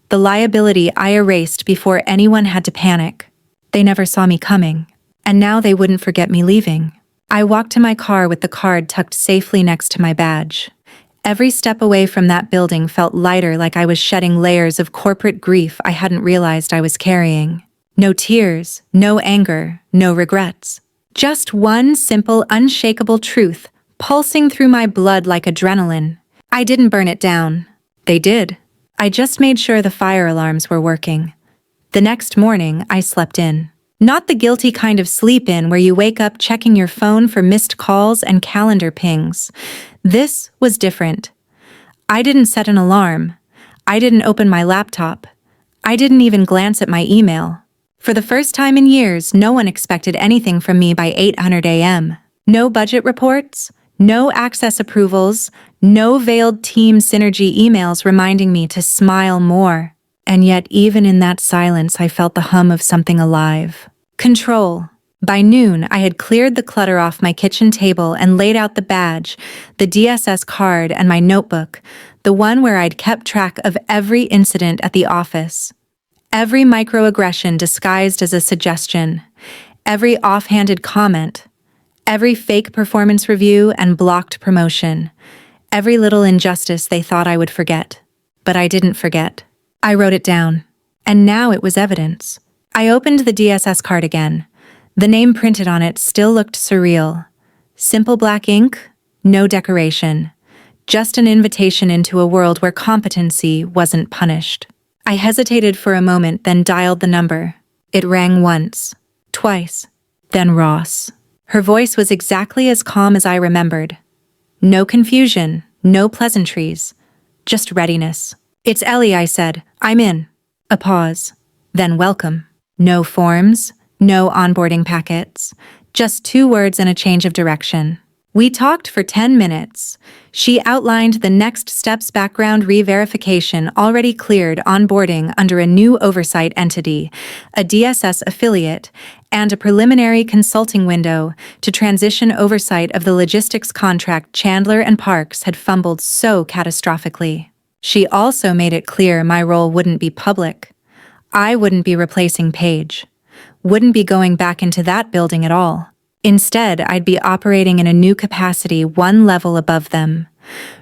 Speaker 1: The liability I erased before anyone had to panic. They never saw me coming. And now they wouldn't forget me leaving. I walked to my car with the card tucked safely next to my badge. Every step away from that building felt lighter, like I was shedding layers of corporate grief I hadn't realized I was carrying. No tears, no anger, no regrets. Just one simple, unshakable truth, pulsing through my blood like adrenaline. I didn't burn it down. They did. I just made sure the fire alarms were working. The next morning, I slept in. Not the guilty kind of sleep in where you wake up checking your phone for missed calls and calendar pings. This was different. I didn't set an alarm. I didn't open my laptop. I didn't even glance at my email. For the first time in years, no one expected anything from me by 800 a.m. No budget reports, no access approvals, no veiled team synergy emails reminding me to smile more. And yet, even in that silence, I felt the hum of something alive. Control. By noon, I had cleared the clutter off my kitchen table and laid out the badge, the DSS card, and my notebook, the one where I'd kept track of every incident at the office. Every microaggression disguised as a suggestion, every offhanded comment, every fake performance review and blocked promotion, every little injustice they thought I would forget. But I didn't forget. I wrote it down. And now it was evidence. I opened the DSS card again. The name printed on it still looked surreal. Simple black ink, no decoration. Just an invitation into a world where competency wasn't punished. I hesitated for a moment, then dialed the number. It rang once, twice, then Ross. Her voice was exactly as calm as I remembered. No confusion, no pleasantries, just readiness. "It's Ellie," I said. "I'm in." A pause. Then welcome. No forms, no onboarding packets, just 2 words and a change of direction. We talked for 10 minutes. She outlined the next steps: background re-verification already cleared, onboarding under a new oversight entity, a DSS affiliate, and a preliminary consulting window to transition oversight of the logistics contract Chandler and Parks had fumbled so catastrophically. She also made it clear my role wouldn't be public. I wouldn't be replacing Paige. Wouldn't be going back into that building at all. Instead, I'd be operating in a new capacity 1 level above them,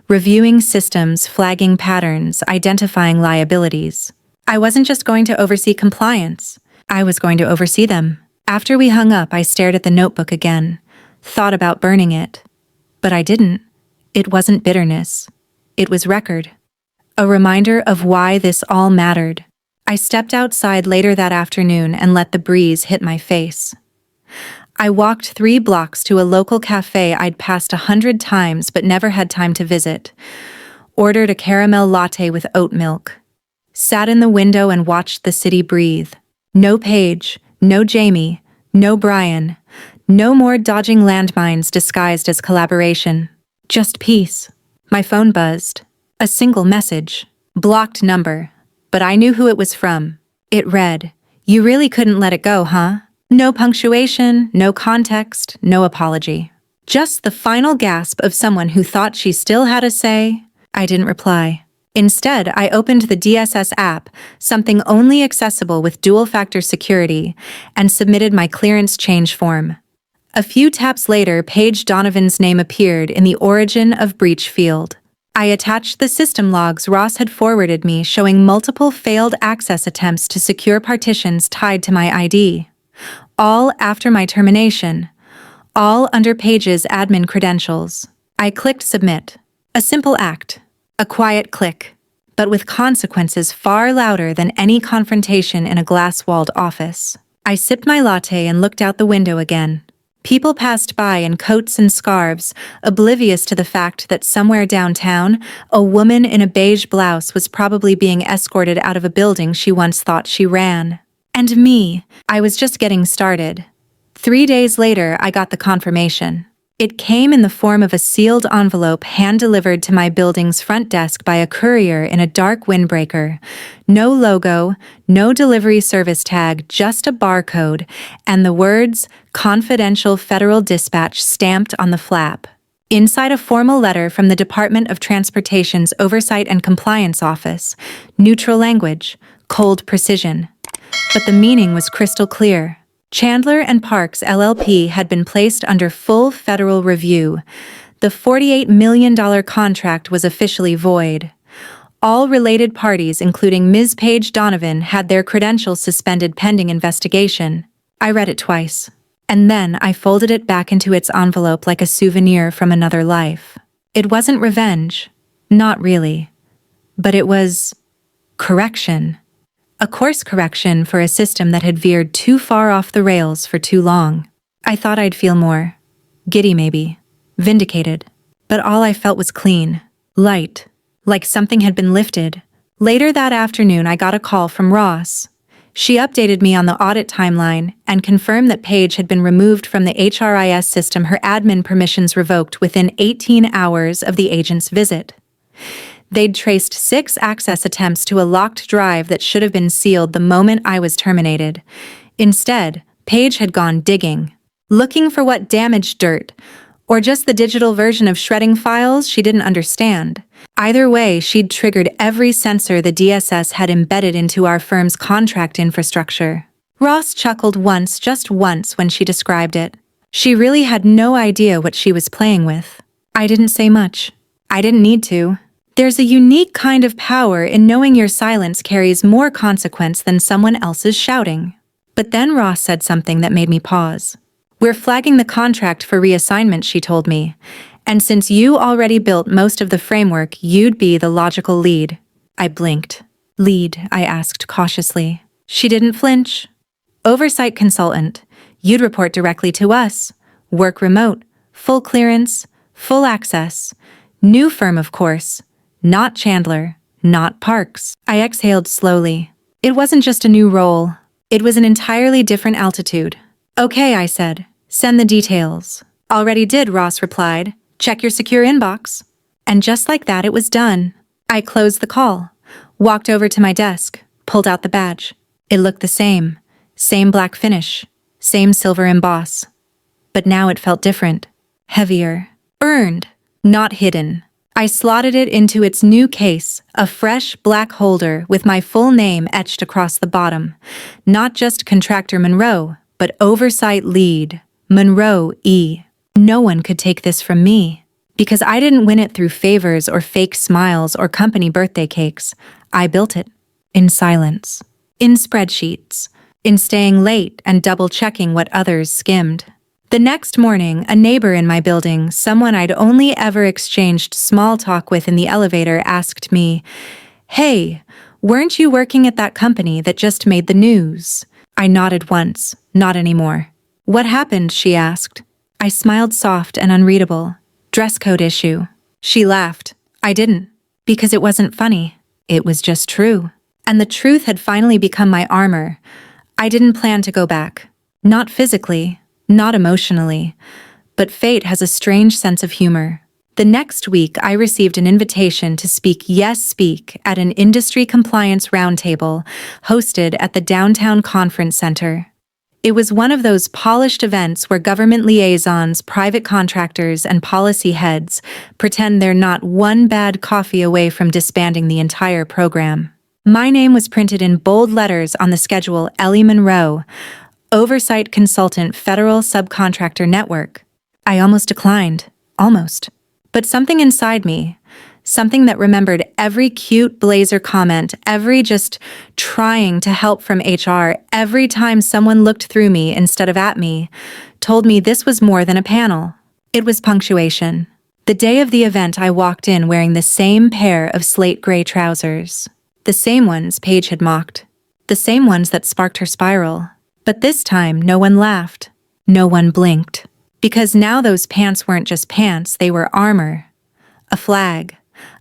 Speaker 1: reviewing systems, flagging patterns, identifying liabilities. I wasn't just going to oversee compliance. I was going to oversee them. After we hung up, I stared at the notebook again, thought about burning it. But I didn't. It wasn't bitterness. It was record. A reminder of why this all mattered. I stepped outside later that afternoon and let the breeze hit my face. I walked 3 blocks to a local cafe I'd passed 100 times but never had time to visit. Ordered a caramel latte with oat milk. Sat in the window and watched the city breathe. No Paige, no Jamie, no Brian. No more dodging landmines disguised as collaboration. Just peace. My phone buzzed. A single message. Blocked number. But I knew who it was from. It read, "You really couldn't let it go, huh?" No punctuation, no context, no apology. Just the final gasp of someone who thought she still had a say. I didn't reply. Instead, I opened the DSS app, something only accessible with dual-factor security, and submitted my clearance change form. A few taps later, Paige Donovan's name appeared in the origin of breach field. I attached the system logs Ross had forwarded me, showing multiple failed access attempts to secure partitions tied to my ID. All after my termination. All under Paige's admin credentials. I clicked submit. A simple act. A quiet click. But with consequences far louder than any confrontation in a glass-walled office. I sipped my latte and looked out the window again. People passed by in coats and scarves, oblivious to the fact that somewhere downtown, a woman in a beige blouse was probably being escorted out of a building she once thought she ran. And me, I was just getting started. 3 days later, I got the confirmation. It came in the form of a sealed envelope hand-delivered to my building's front desk by a courier in a dark windbreaker. No logo, no delivery service tag, just a barcode, and the words, "Confidential Federal Dispatch," stamped on the flap. Inside, a formal letter from the Department of Transportation's Oversight and Compliance Office. Neutral language, cold precision. But the meaning was crystal clear. Chandler and Parks LLP had been placed under full federal review. The $48 million contract was officially void. All related parties, including Ms. Paige Donovan, had their credentials suspended pending investigation. I read it twice. And then I folded it back into its envelope like a souvenir from another life. It wasn't revenge. Not really. But it was correction. A course correction for a system that had veered too far off the rails for too long. I thought I'd feel more giddy, maybe, vindicated. But all I felt was clean, light, like something had been lifted, Later that afternoon, I got a call from Ross. She updated me on the audit timeline and confirmed that Paige had been removed from the HRIS system, her admin permissions revoked within 18 hours of the agent's visit. They'd traced 6 access attempts to a locked drive that should have been sealed the moment I was terminated. Instead, Paige had gone digging, looking for what damaged dirt, or just the digital version of shredding files she didn't understand. Either way, she'd triggered every sensor the DSS had embedded into our firm's contract infrastructure. Ross chuckled once, just once, when she described it. She really had no idea what she was playing with. I didn't say much. I didn't need to. There's a unique kind of power in knowing your silence carries more consequence than someone else's shouting. But then Ross said something that made me pause. "We're flagging the contract for reassignment," she told me. "And since you already built most of the framework, you'd be the logical lead." I blinked. "Lead?" I asked cautiously. She didn't flinch. "Oversight consultant. You'd report directly to us. Work remote. Full clearance. Full access. New firm, of course. Not Chandler. Not Parks." I exhaled slowly. It wasn't just a new role. It was an entirely different altitude. "Okay," I said. "Send the details." "Already did," Ross replied. "Check your secure inbox." And just like that, it was done. I closed the call, walked over to my desk, pulled out the badge. It looked the same. Same black finish. Same silver emboss. But now it felt different. Heavier. Earned. Not hidden. I slotted it into its new case, a fresh black holder with my full name etched across the bottom. Not just Contractor Monroe, but Oversight Lead, Monroe E. No one could take this from me. Because I didn't win it through favors or fake smiles or company birthday cakes. I built it. In silence. In spreadsheets. In staying late and double-checking what others skimmed. The next morning, a neighbor in my building, someone I'd only ever exchanged small talk with in the elevator, asked me, "Hey, weren't you working at that company that just made the news?" I nodded once. "Not anymore." "What happened?" she asked. I smiled, soft and unreadable. "Dress code issue." She laughed. I didn't. Because it wasn't funny. It was just true. And the truth had finally become my armor. I didn't plan to go back. Not physically. Not emotionally. But fate has a strange sense of humor. The next week, I received an invitation to speak at an industry compliance roundtable hosted at the downtown conference center. It was one of those polished events where government liaisons, private contractors, and policy heads pretend they're not one bad coffee away from disbanding the entire program. My name was printed in bold letters on the schedule: Ellie Monroe, Oversight Consultant, Federal Subcontractor Network. I almost declined. Almost. But something inside me, something that remembered every cute blazer comment, every just trying to help from HR, every time someone looked through me instead of at me, told me this was more than a panel. It was punctuation. The day of the event, I walked in wearing the same pair of slate gray trousers. The same ones Paige had mocked. The same ones that sparked her spiral. But this time, no one laughed. No one blinked. Because now those pants weren't just pants, they were armor. A flag.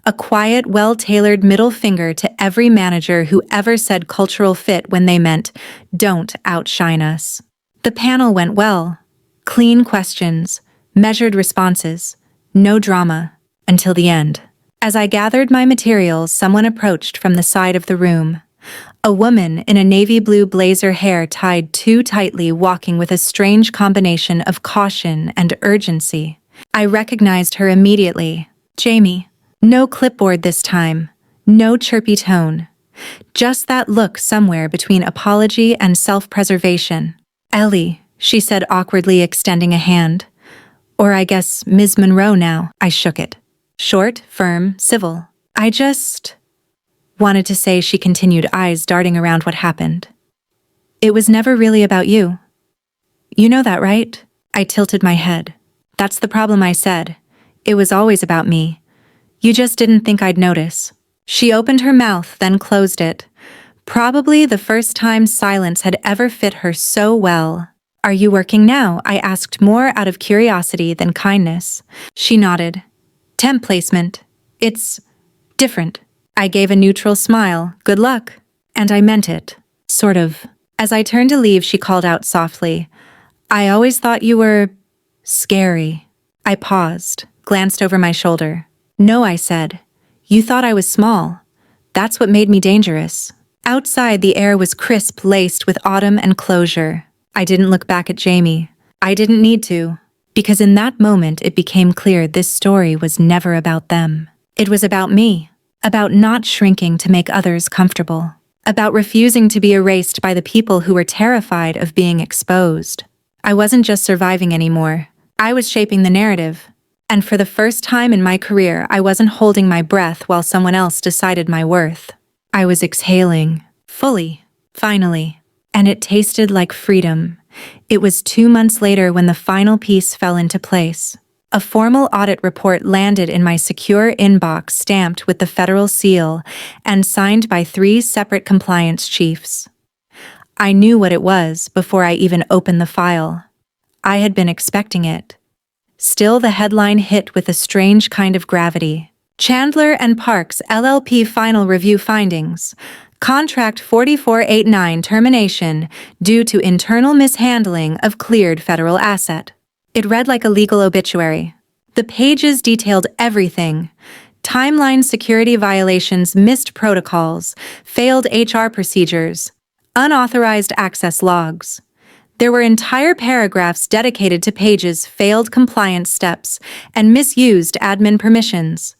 Speaker 1: A quiet, well-tailored middle finger to every manager who ever said cultural fit when they meant, "Don't outshine us." The panel went well. Clean questions. Measured responses. No drama. Until the end. As I gathered my materials, someone approached from the side of the room. A woman in a navy blue blazer, hair tied too tightly, walking with a strange combination of caution and urgency. I recognized her immediately. Jamie. No clipboard this time. No chirpy tone. Just that look somewhere between apology and self-preservation. "Ellie," she said awkwardly, extending a hand. "Or I guess Ms. Monroe now." I shook it. Short, firm, civil. "I just wanted to say," she continued, eyes darting around what happened. "It was never really about you. You know that, right?" I tilted my head. "That's the problem," I said. "It was always about me. You just didn't think I'd notice." She opened her mouth, then closed it. Probably the first time silence had ever fit her so well. "Are you working now?" I asked, more out of curiosity than kindness. She nodded. "Temp placement. It's different." I gave a neutral smile. Good luck. And I meant it. Sort of. As I turned to leave, she called out softly, I always thought you were scary. I paused, glanced over my shoulder. No, I said. You thought I was small. That's what made me dangerous. Outside, the air was crisp, laced with autumn and closure. I didn't look back at Jamie. I didn't need to. Because in that moment, it became clear this story was never about them. It was about me. About not shrinking to make others comfortable. About refusing to be erased by the people who were terrified of being exposed. I wasn't just surviving anymore. I was shaping the narrative. And for the first time in my career, I wasn't holding my breath while someone else decided my worth. I was exhaling. Fully. Finally. And it tasted like freedom. It was 2 months later when the final piece fell into place. A formal audit report landed in my secure inbox stamped with the federal seal and signed by 3 separate compliance chiefs. I knew what it was before I even opened the file. I had been expecting it. Still, the headline hit with a strange kind of gravity. Chandler and Parks LLP final review findings. Contract 4489 termination due to internal mishandling of cleared federal asset. It read like a legal obituary. The pages detailed everything. Timeline security violations, missed protocols, failed HR procedures, unauthorized access logs. There were entire paragraphs dedicated to Page's failed compliance steps and misused admin permissions.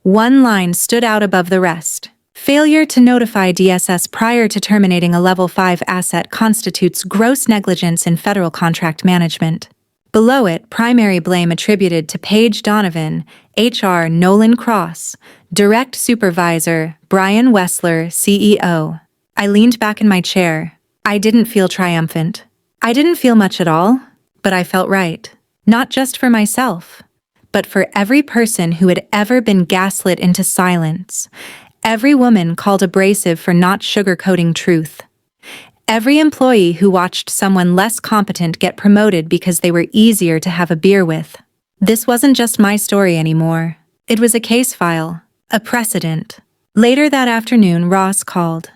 Speaker 1: One line stood out above the rest. Failure to notify DSS prior to terminating a Level 5 asset constitutes gross negligence in federal contract management. Below it, primary blame attributed to Paige Donovan, HR Nolan Cross, Direct Supervisor Brian Wessler, CEO. I leaned back in my chair. I didn't feel triumphant. I didn't feel much at all, but I felt right. Not just for myself, but for every person who had ever been gaslit into silence. Every woman called abrasive for not sugarcoating truth. Every employee who watched someone less competent get promoted because they were easier to have a beer with. This wasn't just my story anymore. It was a case file, a precedent. Later that afternoon, Ross called.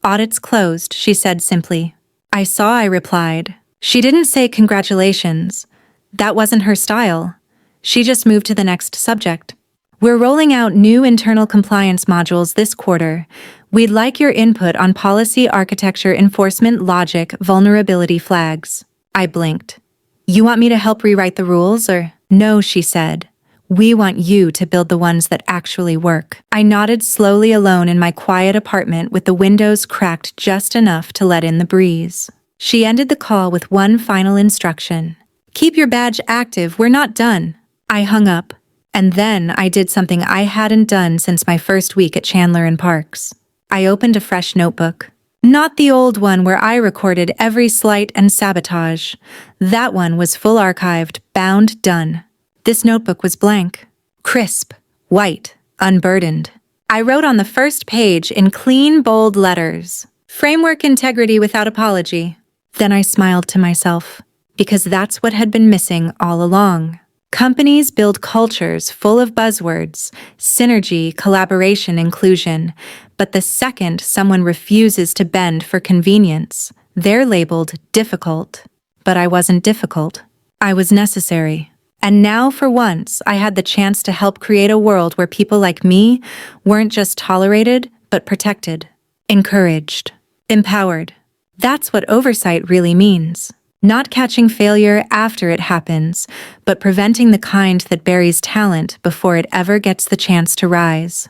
Speaker 1: Audit's closed, she said simply. I saw, I replied. She didn't say congratulations. That wasn't her style. She just moved to the next subject. We're rolling out new internal compliance modules this quarter. We'd like your input on policy architecture enforcement logic vulnerability flags. I blinked. You want me to help rewrite the rules or? No, she said. We want you to build the ones that actually work. I nodded slowly alone in my quiet apartment with the windows cracked just enough to let in the breeze. She ended the call with one final instruction. Keep your badge active, we're not done. I hung up. And then I did something I hadn't done since my first week at Chandler and Parks. I opened a fresh notebook. Not the old one where I recorded every slight and sabotage. That one was full archived, bound, done. This notebook was blank. Crisp, white, unburdened. I wrote on the first page in clean, bold letters, Framework integrity without apology. Then I smiled to myself, because that's what had been missing all along. Companies build cultures full of buzzwords, synergy, collaboration, inclusion, but the second someone refuses to bend for convenience, they're labeled difficult. But I wasn't difficult. I was necessary. And now, for once, I had the chance to help create a world where people like me weren't just tolerated, but protected, encouraged, empowered. That's what oversight really means. Not catching failure after it happens, but preventing the kind that buries talent before it ever gets the chance to rise.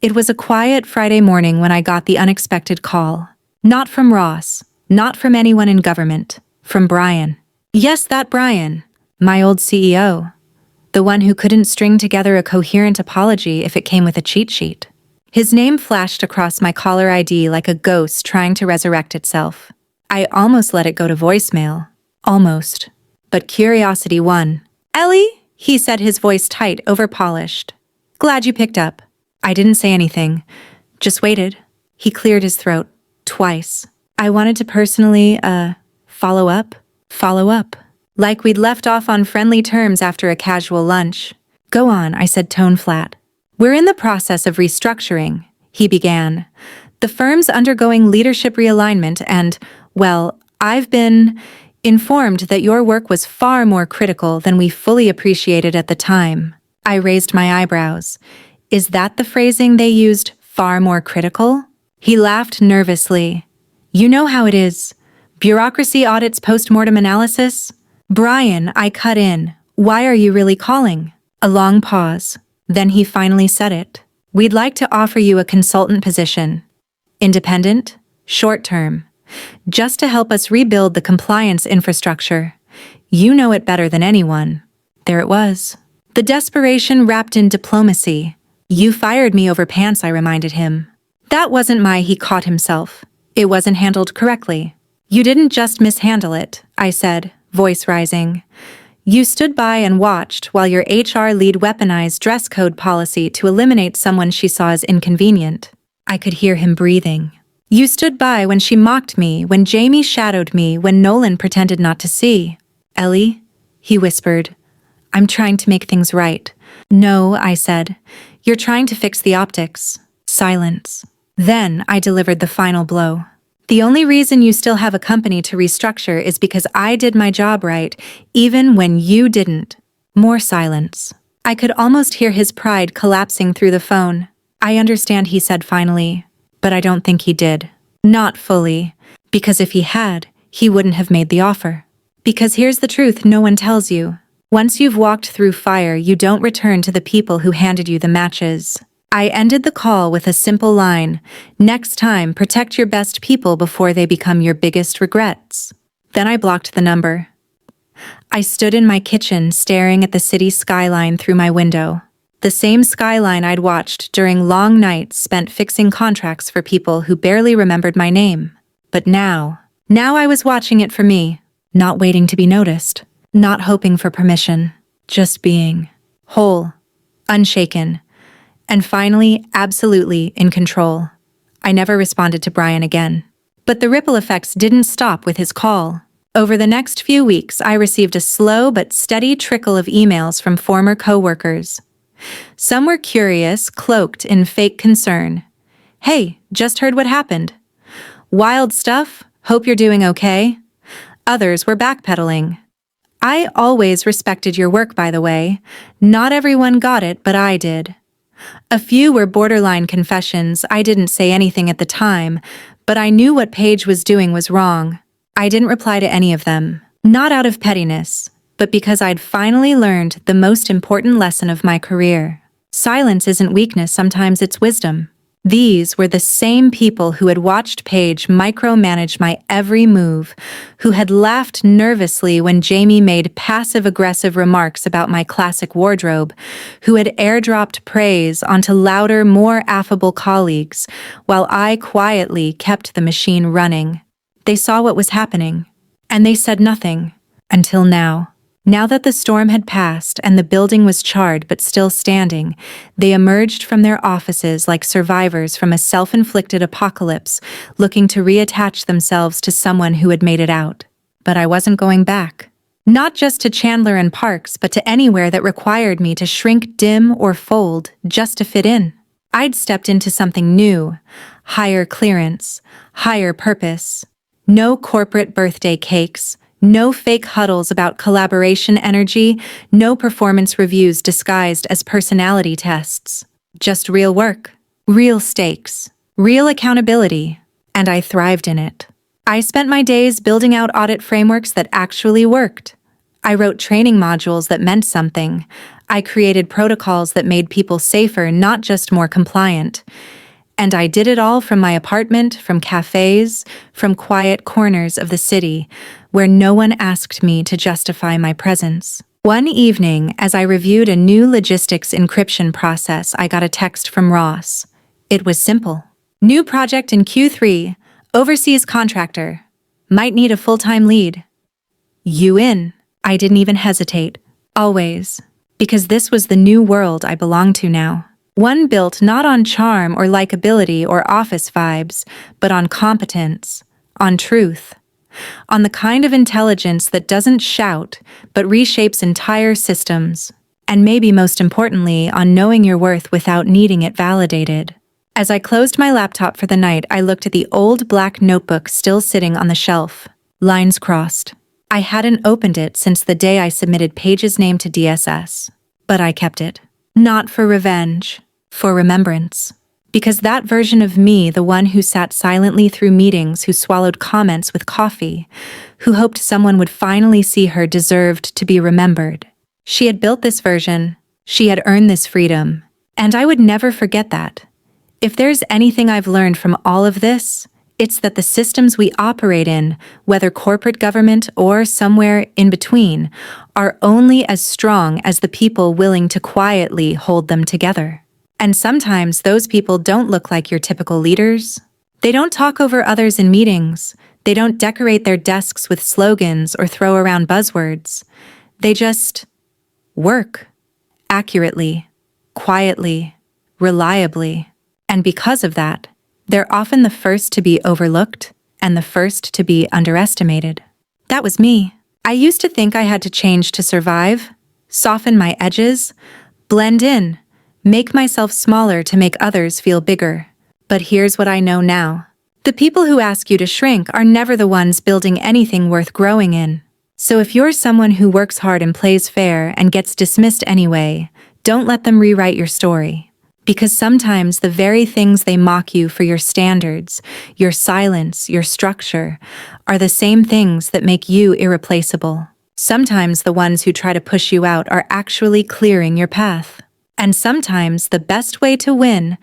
Speaker 1: It was a quiet Friday morning when I got the unexpected call. Not from Ross, not from anyone in government, from Brian. Yes, that Brian, my old CEO. The one who couldn't string together a coherent apology if it came with a cheat sheet. His name flashed across my caller ID like a ghost trying to resurrect itself. I almost let it go to voicemail. Almost. But curiosity won. Ellie, he said, his voice tight, overpolished. Glad you picked up. I didn't say anything. Just waited. He cleared his throat. Twice. I wanted to personally, follow up. Like we'd left off on friendly terms after a casual lunch. Go on, I said, tone flat. We're in the process of restructuring. he began. "The firm's undergoing leadership realignment and, well, I've been informed that your work was far more critical than we fully appreciated at the time." I raised my eyebrows. "Is that the phrasing they used, far more critical?" He laughed nervously. "You know how it is. Bureaucracy audits post-mortem analysis." "Brian," I cut in, "why are you really calling?" A long pause. Then he finally said it. "We'd like to offer you a consultant position. Independent, short-term, just to help us rebuild the compliance infrastructure. You know it better than anyone." There it was. The desperation wrapped in diplomacy. "You fired me over pants," I reminded him. "That wasn't he caught himself. It wasn't handled correctly." "You didn't just mishandle it," I said, voice rising. "You stood by and watched while your HR lead weaponized dress code policy to eliminate someone she saw as inconvenient." I could hear him breathing. "You stood by when she mocked me, when Jamie shadowed me, when Nolan pretended not to see." "Ellie," he whispered, "I'm trying to make things right." "No," I said. "You're trying to fix the optics." Silence. Then I delivered the final blow. "The only reason you still have a company to restructure is because I did my job right, even when you didn't." More silence. I could almost hear his pride collapsing through the phone. "I understand," he said finally, "but I don't think he did. Not fully. Because if he had, he wouldn't have made the offer. Because here's the truth no one tells you. Once you've walked through fire, you don't return to the people who handed you the matches." I ended the call with a simple line: "Next time, protect your best people before they become your biggest regrets." Then I blocked the number. I stood in my kitchen staring at the city skyline through my window. The same skyline I'd watched during long nights spent fixing contracts for people who barely remembered my name. But now I was watching it for me, not waiting to be noticed, not hoping for permission, just being whole, unshaken, and finally, absolutely in control. I never responded to Brian again. But the ripple effects didn't stop with his call. Over the next few weeks, I received a slow but steady trickle of emails from former coworkers. Some were curious, cloaked in fake concern. "Hey, just heard what happened." "Wild stuff? Hope you're doing okay." Others were backpedaling. "I always respected your work, by the way. Not everyone got it, but I did." A few were borderline confessions. "I didn't say anything at the time, but I knew what Paige was doing was wrong." I didn't reply to any of them, not out of pettiness, but because I'd finally learned the most important lesson of my career. Silence isn't weakness, sometimes it's wisdom. These were the same people who had watched Paige micromanage my every move, who had laughed nervously when Jamie made passive-aggressive remarks about my classic wardrobe, who had airdropped praise onto louder, more affable colleagues, while I quietly kept the machine running. They saw what was happening, and they said nothing, until now. Now that the storm had passed and the building was charred but still standing, they emerged from their offices like survivors from a self-inflicted apocalypse, looking to reattach themselves to someone who had made it out. But I wasn't going back. Not just to Chandler and Parks, but to anywhere that required me to shrink, dim, or fold just to fit in. I'd stepped into something new, higher clearance, higher purpose. No corporate birthday cakes, no fake huddles about collaboration energy, no performance reviews disguised as personality tests. Just real work, real stakes, real accountability, and I thrived in it. I spent my days building out audit frameworks that actually worked. I wrote training modules that meant something. I created protocols that made people safer, not just more compliant. And I did it all from my apartment, from cafes, from quiet corners of the city, where no one asked me to justify my presence. One evening, as I reviewed a new logistics encryption process, I got a text from Ross. It was simple. "New project in Q3, overseas contractor. Might need a full-time lead. You in?" I didn't even hesitate. Always. Because this was the new world I belonged to now. One built not on charm or likability or office vibes, but on competence, on truth, on the kind of intelligence that doesn't shout, but reshapes entire systems, and maybe most importantly, on knowing your worth without needing it validated. As I closed my laptop for the night, I looked at the old black notebook still sitting on the shelf. Lines crossed. I hadn't opened it since the day I submitted Paige's name to DSS. But I kept it. Not for revenge, for remembrance. Because that version of me, the one who sat silently through meetings, who swallowed comments with coffee, who hoped someone would finally see her, deserved to be remembered. She had built this version. She had earned this freedom. And I would never forget that. If there's anything I've learned from all of this, it's that the systems we operate in, whether corporate government or somewhere in between, are only as strong as the people willing to quietly hold them together. And sometimes those people don't look like your typical leaders. They don't talk over others in meetings. They don't decorate their desks with slogans or throw around buzzwords. They just work accurately, quietly, reliably. And because of that, they're often the first to be overlooked and the first to be underestimated. That was me. I used to think I had to change to survive, soften my edges, blend in, make myself smaller to make others feel bigger. But here's what I know now. The people who ask you to shrink are never the ones building anything worth growing in. So if you're someone who works hard and plays fair and gets dismissed anyway, don't let them rewrite your story. Because sometimes the very things they mock you for, your standards, your silence, your structure, are the same things that make you irreplaceable. Sometimes the ones who try to push you out are actually clearing your path. And sometimes the best way to win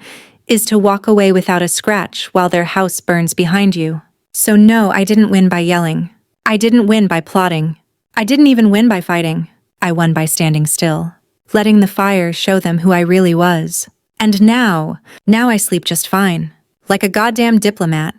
Speaker 1: is to walk away without a scratch while their house burns behind you. So no, I didn't win by yelling. I didn't win by plotting. I didn't even win by fighting. I won by standing still, letting the fire show them who I really was. And now I sleep just fine, like a goddamn diplomat.